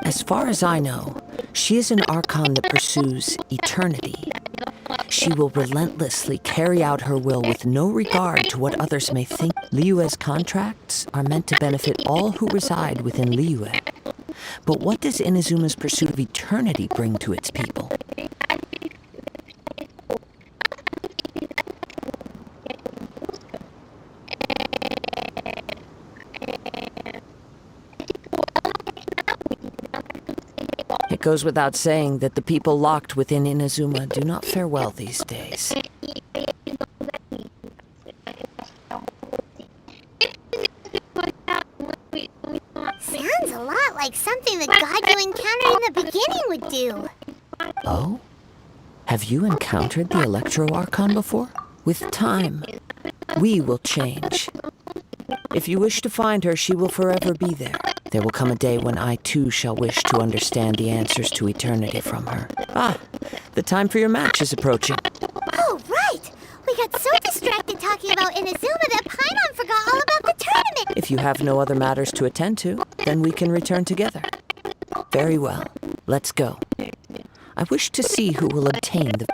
As far as I know, she is an archon that pursues eternity. She will relentlessly carry out her will with no regard to what others may think. Liyue's contracts are meant to benefit all who reside within Liyue. But what does Inazuma's pursuit of eternity bring to its people? It goes without saying that the people locked within Inazuma do not fare well these days. Sounds a lot like something the god you encountered in the beginning would do. Oh? Have you encountered the Electro Archon before? With time, we will change. If you wish to find her, she will forever be there. There will come a day when I too shall wish to understand the answers to eternity from her. Ah, the time for your match is approaching. Oh, right! We got so distracted talking about Inazuma that Paimon forgot all about the tournament! If you have no other matters to attend to, then we can return together. Very well, let's go. I wish to see who will obtain the...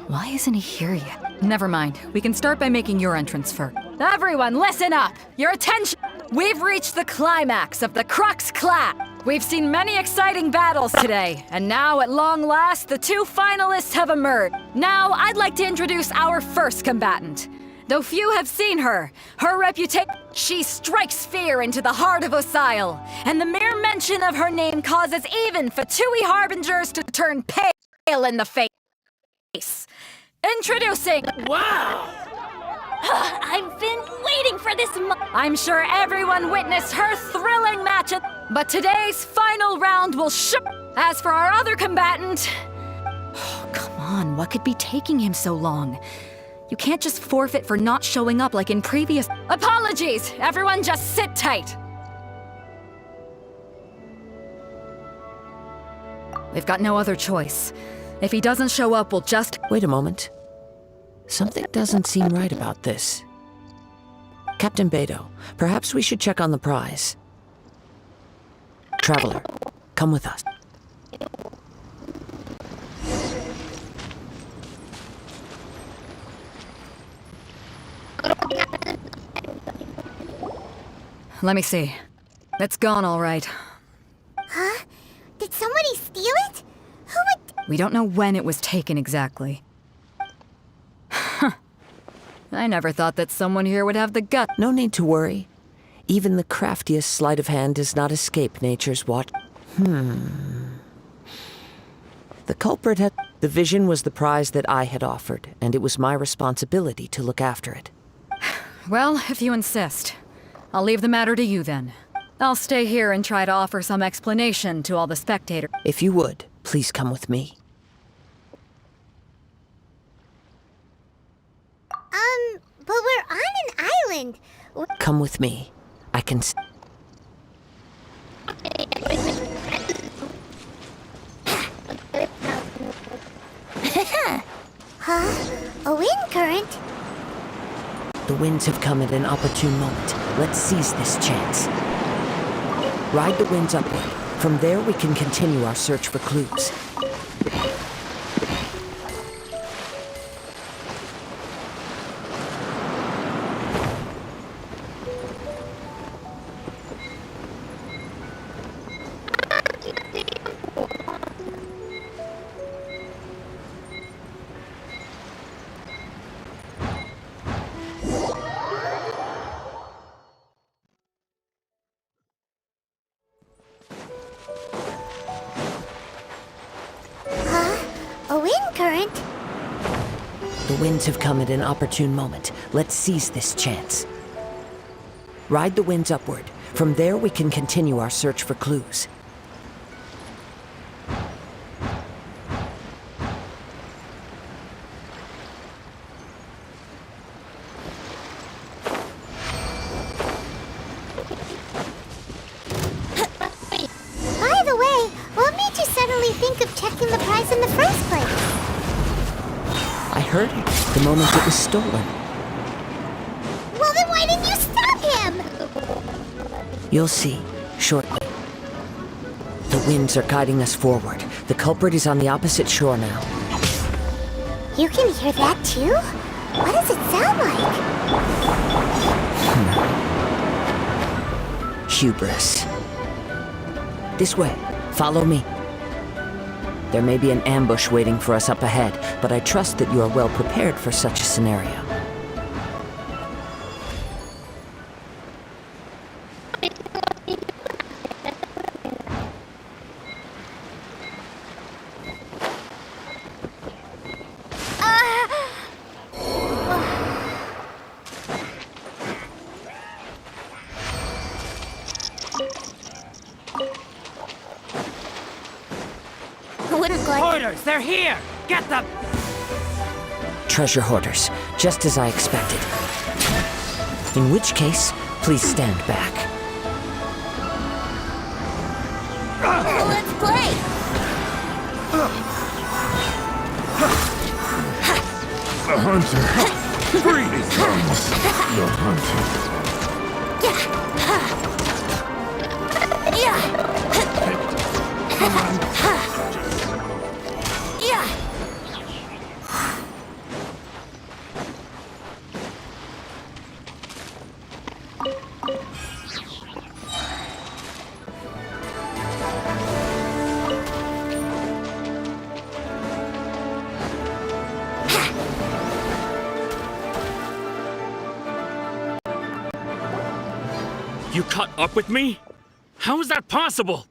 Why isn't he here yet? Never mind. We can start by making your entrance first. Everyone, listen up! Your attention! We've reached the climax of the Crux Clash. We've seen many exciting battles today, and now, at long last, the 2 finalists have emerged. Now, I'd like to introduce our first combatant. Though few have seen her, her reputation... She strikes fear into the heart of Osile, and the mere mention of her name causes even Fatui Harbingers to turn pale in the face. Introducing... Wow! I've been waiting for this I'm sure everyone witnessed her thrilling match but today's final round will As for our other combatant... Oh, come on, what could be taking him so long? You can't just forfeit for not showing up like in previous... Apologies! Everyone just sit tight! We've got no other choice. If he doesn't show up, we'll just... Wait a moment. Something doesn't seem right about this. Captain Beidou, perhaps we should check on the prize. Traveler, come with us. Let me see. It's gone all right. Huh? Did somebody steal it? Who would... We don't know when it was taken exactly. I never thought that someone here would have the gut. No need to worry. Even the craftiest sleight of hand does not escape nature's watch. The culprit had... The vision was the prize that I had offered, and it was my responsibility to look after it. Well, if you insist. I'll leave the matter to you then. I'll stay here and try to offer some explanation to all the spectators. If you would, please come with me. But we're on an island. Come with me. I can... Huh? A wind The winds have come at an opportune moment. Let's seize this chance. Ride the winds upward. From there, we can continue our search for clues. A wind current? The winds have come at an opportune moment. Let's seize this chance. Ride the winds upward. From there, we can continue our search for clues. By the way, what made you suddenly think of checking the prize in the first place? I heard it the moment it was stolen. Well, then why didn't you stop him? You'll see, shortly. The winds are guiding us forward. The culprit is on the opposite shore now. You can hear that too? What does it sound like? Hubris. This way. Follow me. There may be an ambush waiting for us up ahead, but I trust that you are well prepared for such a scenario. Hoarders, they're here! Get them! Treasure hoarders, just as I expected. In which case, please stand back. Let's play! The hunter becomes the hunted. You caught up with me? How is that possible?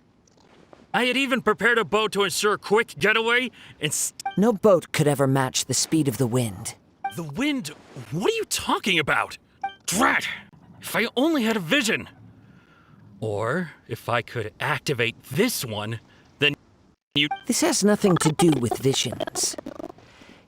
I had even prepared a boat to ensure a quick getaway and No boat could ever match the speed of the wind. The wind? What are you talking about? Drat! If I only had a vision! Or, if I could activate this one, then you— This has nothing to do with visions.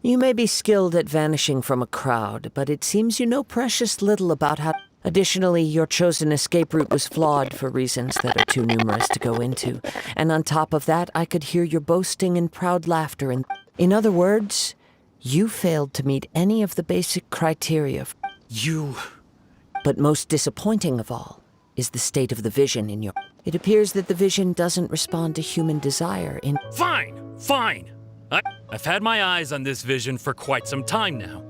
You may be skilled at vanishing from a crowd, but it seems you know precious little about how— Additionally, your chosen escape route was flawed for reasons that are too numerous to go into. And on top of that, I could hear your boasting and proud laughter. And in other words, you failed to meet any of the basic criteria. You— But most disappointing of all is the state of the vision in your— It appears that the vision doesn't respond to human desire in— Fine! I've had my eyes on this vision for quite some time now.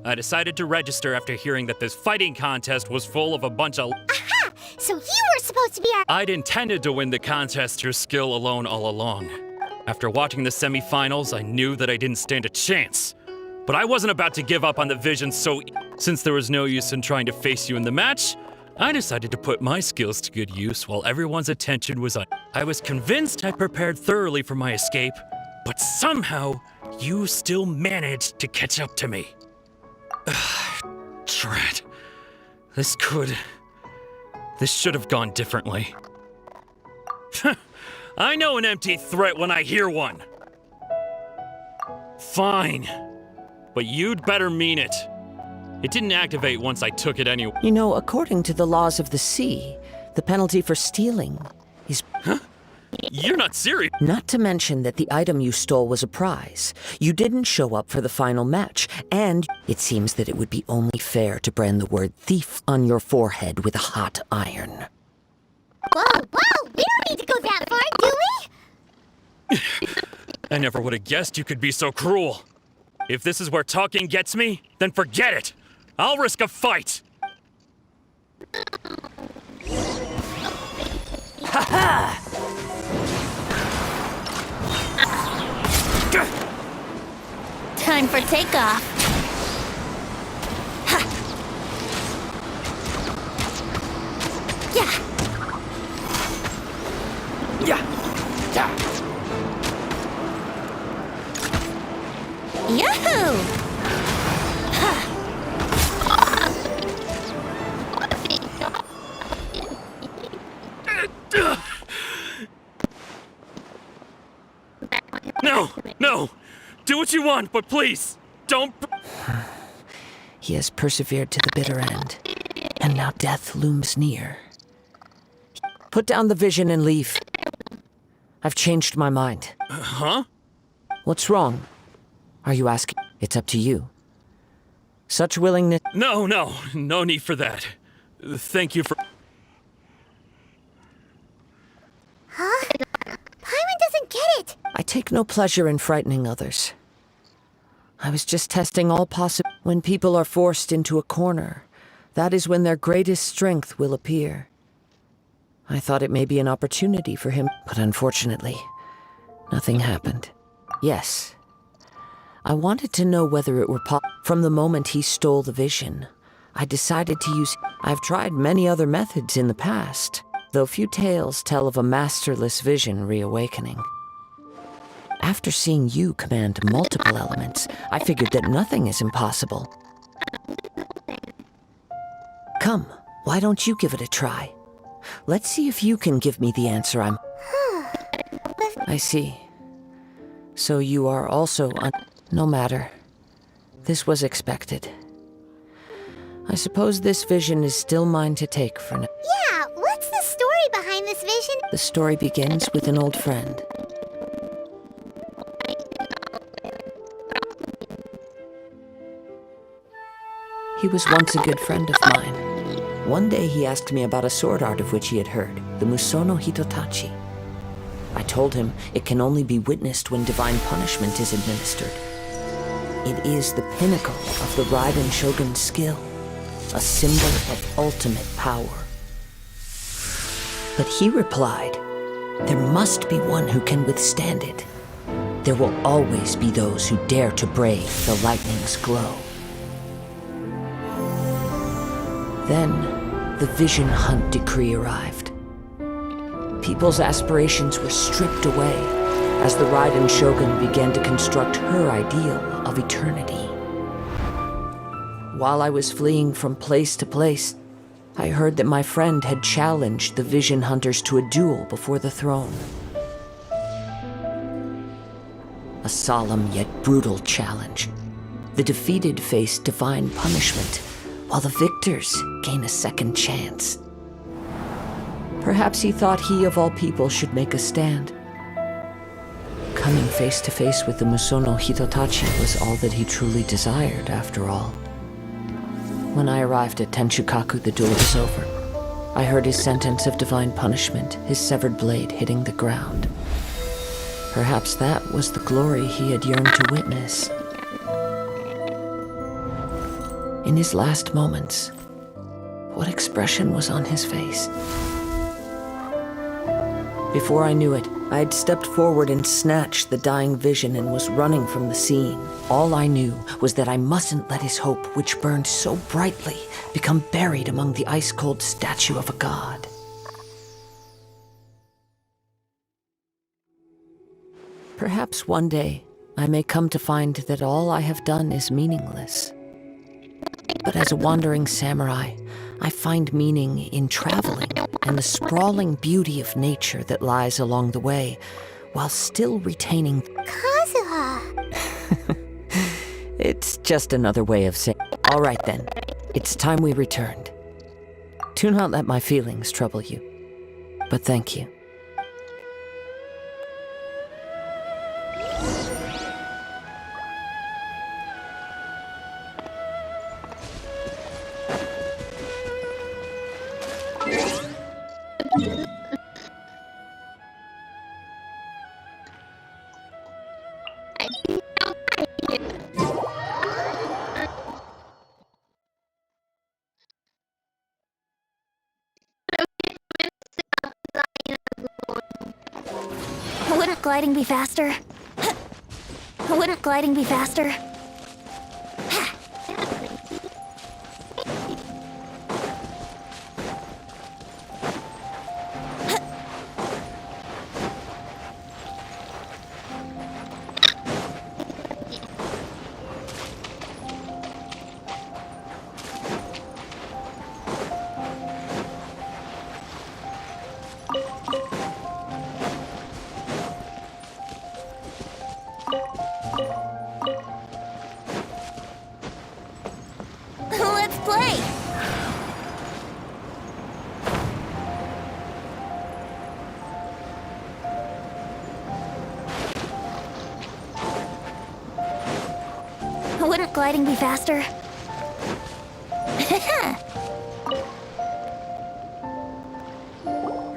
I decided to register after hearing that this fighting contest was full of a bunch of— Aha! So you were supposed to be our— I'd intended to win the contest through skill alone all along. After watching the semifinals, I knew that I didn't stand a chance. But I wasn't about to give up on the vision Since there was no use in trying to face you in the match, I decided to put my skills to good use while everyone's attention was on— I was convinced I prepared thoroughly for my escape, but somehow, you still managed to catch up to me. Drat. This should have gone differently. I know an empty threat when I hear one. Fine. But you'd better mean it. It didn't activate once I took it anyway. You know, according to the laws of the sea, the penalty for stealing is— Huh? You're not serious. Not to mention that the item you stole was a prize. You didn't show up for the final match, and it seems that it would be only fair to brand the word thief on your forehead with a hot iron. Whoa, whoa! We don't need to go that far, do we? I never would have guessed you could be so cruel. If this is where talking gets me, then forget it. I'll risk a fight. Ha-ha! Time for takeoff. Ha! Yeah! Yeah. Yeah. Yahoo! No, no. Do what you want, but please, don't... He has persevered to the bitter end, and now death looms near. Put down the vision and leave. I've changed my mind. Huh? What's wrong? Are you asking? It's up to you. Such willingness... No need for that. Thank you for... Huh? Paimon doesn't get it! I take no pleasure in frightening others. I was just testing all possible... When people are forced into a corner, that is when their greatest strength will appear. I thought it may be an opportunity for him, but unfortunately, nothing happened. Yes, I wanted to know whether it were From the moment he stole the vision, I decided to use... I've tried many other methods in the past, though few tales tell of a masterless vision reawakening. After seeing you command multiple elements, I figured that nothing is impossible. Come, why don't you give it a try? Let's see if you can give me the answer I'm... I see. So you are also No matter. This was expected. I suppose this vision is still mine to take for now. Yeah, what's the story behind this vision? The story begins with an old friend. He was once a good friend of mine. One day he asked me about a sword art of which he had heard, the Musono Hitotachi. I told him it can only be witnessed when divine punishment is administered. It is the pinnacle of the Raiden Shogun's skill, a symbol of ultimate power. But he replied, there must be one who can withstand it. There will always be those who dare to brave the lightning's glow. Then, the Vision Hunt decree arrived. People's aspirations were stripped away as the Raiden Shogun began to construct her ideal of eternity. While I was fleeing from place to place, I heard that my friend had challenged the Vision Hunters to a duel before the throne. A solemn yet brutal challenge. The defeated face divine punishment, while the victors gain a second chance. Perhaps he thought he of all people should make a stand. Coming face to face with the Musono Hitotachi was all that he truly desired, after all. When I arrived at Tenshukaku, the duel was over. I heard his sentence of divine punishment, his severed blade hitting the ground. Perhaps that was the glory he had yearned to witness. In his last moments, what expression was on his face? Before I knew it, I had stepped forward and snatched the dying vision and was running from the scene. All I knew was that I mustn't let his hope, which burned so brightly, become buried among the ice-cold statue of a god. Perhaps one day, I may come to find that all I have done is meaningless. But as a wandering samurai, I find meaning in traveling and the sprawling beauty of nature that lies along the way, while still retaining... Kazuha! It's just another way of saying... All right then, it's time we returned. Do not let my feelings trouble you, but thank you. Wouldn't gliding be faster? Wouldn't gliding be faster? Let's play! Wouldn't gliding be faster?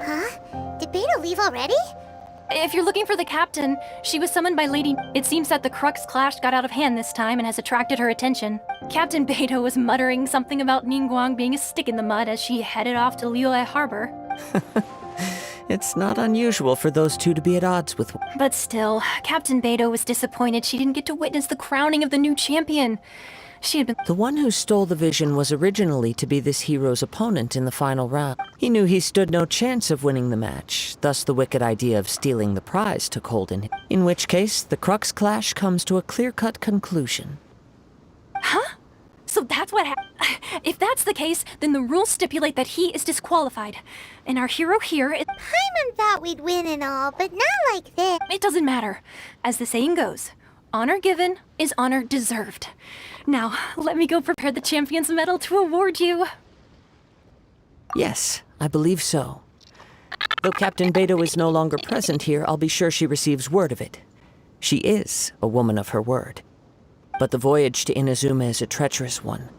Huh? Did Beta leave already? If you're looking for the captain, she was summoned by Lady... It seems that the Crux clash got out of hand this time and has attracted her attention. Captain Beto was muttering something about Ningguang being a stick in the mud as she headed off to Liyue Harbor. It's not unusual for those two to be at odds with... But still, Captain Beto was disappointed she didn't get to witness the crowning of the new champion. She had been... The one who stole the vision was originally to be this hero's opponent in the final round. He knew he stood no chance of winning the match, thus the wicked idea of stealing the prize took hold in him. In which case, the Crux clash comes to a clear-cut conclusion. Huh? So that's what happened. If that's the case, then the rules stipulate that he is disqualified. And our hero here is... Paimon thought we'd win and all, but not like this. It doesn't matter. As the saying goes, honor given is honor deserved. Now, let me go prepare the champion's medal to award you. Yes, I believe so. Though Captain Beto is no longer present here, I'll be sure she receives word of it. She is a woman of her word. But the voyage to Inazuma is a treacherous one.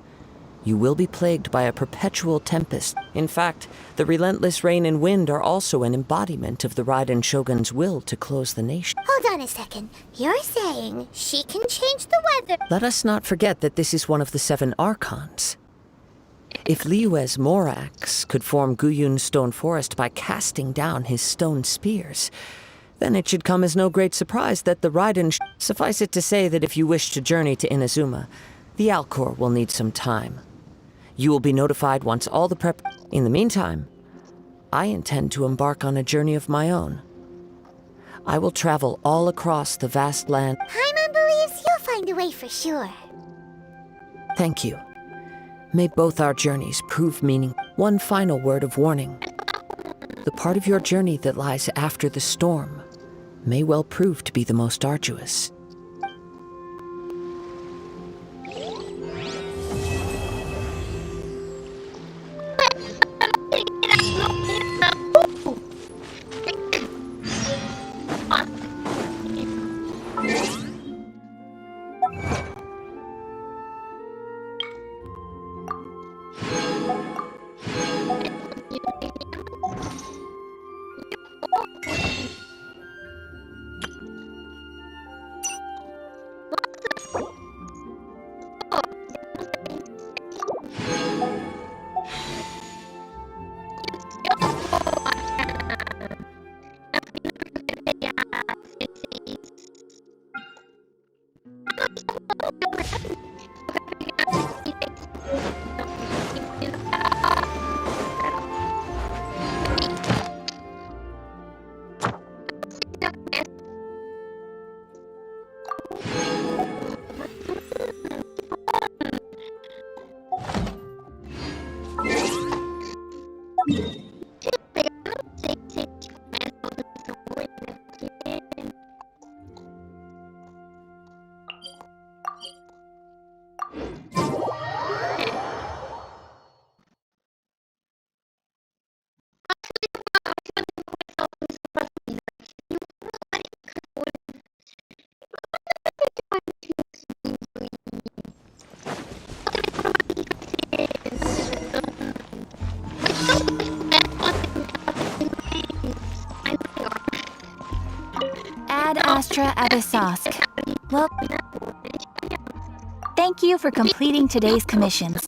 You will be plagued by a perpetual tempest. In fact, the relentless rain and wind are also an embodiment of the Raiden Shogun's will to close the nation. Hold on a second. You're saying she can change the weather? Let us not forget that this is one of the 7 Archons. If Liyue's Morax could form Guyun's stone forest by casting down his stone spears, then it should come as no great surprise that the Raiden... Suffice it to say that if you wish to journey to Inazuma, the Alcor will need some time. You will be notified once all the prep... In the meantime, I intend to embark on a journey of my own. I will travel all across the vast land... Paimon believes you'll find a way for sure. Thank you. May both our journeys prove meaning... One final word of warning. The part of your journey that lies after the storm may well prove to be the most arduous. Astra Abyssosk. Well, thank you for completing today's commissions.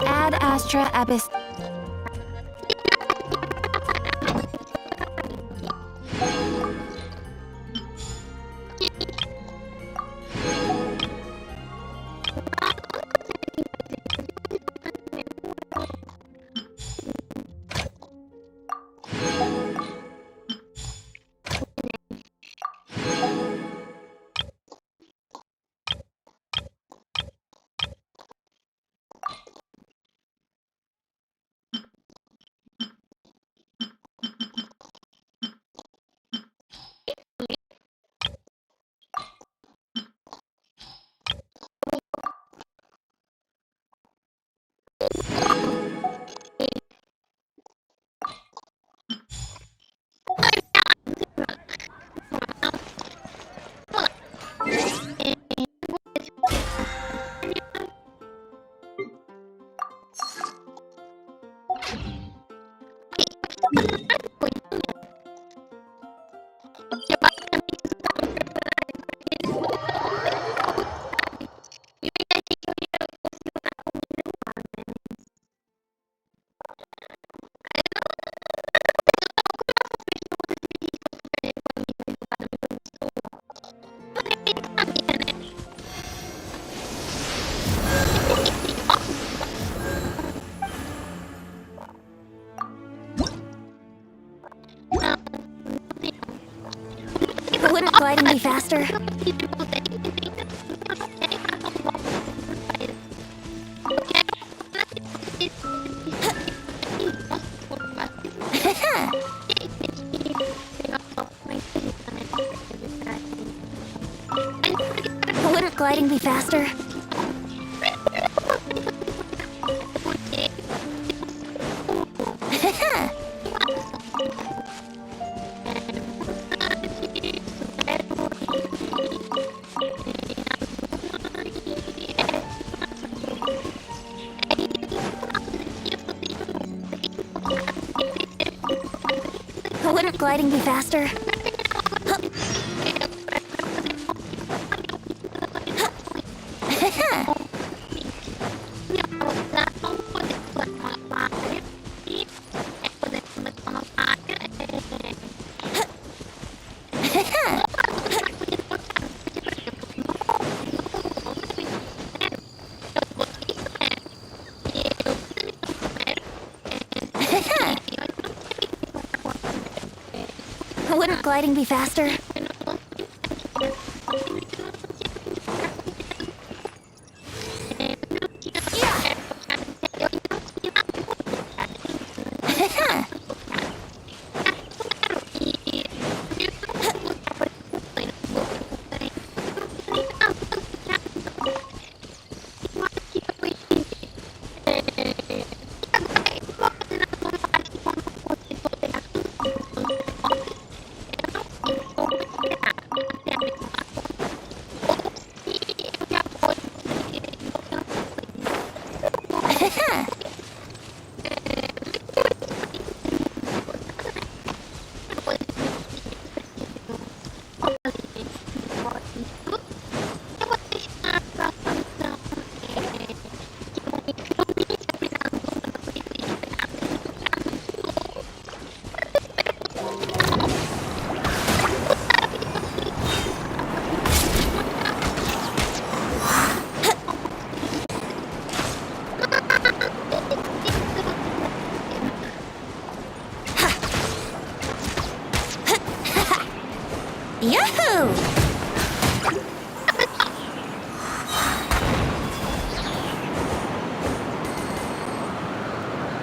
Add Astra Abyss. Wouldn't gliding be faster? Wouldn't gliding be faster? Wouldn't gliding be faster? Wouldn't gliding be faster? Yahoo!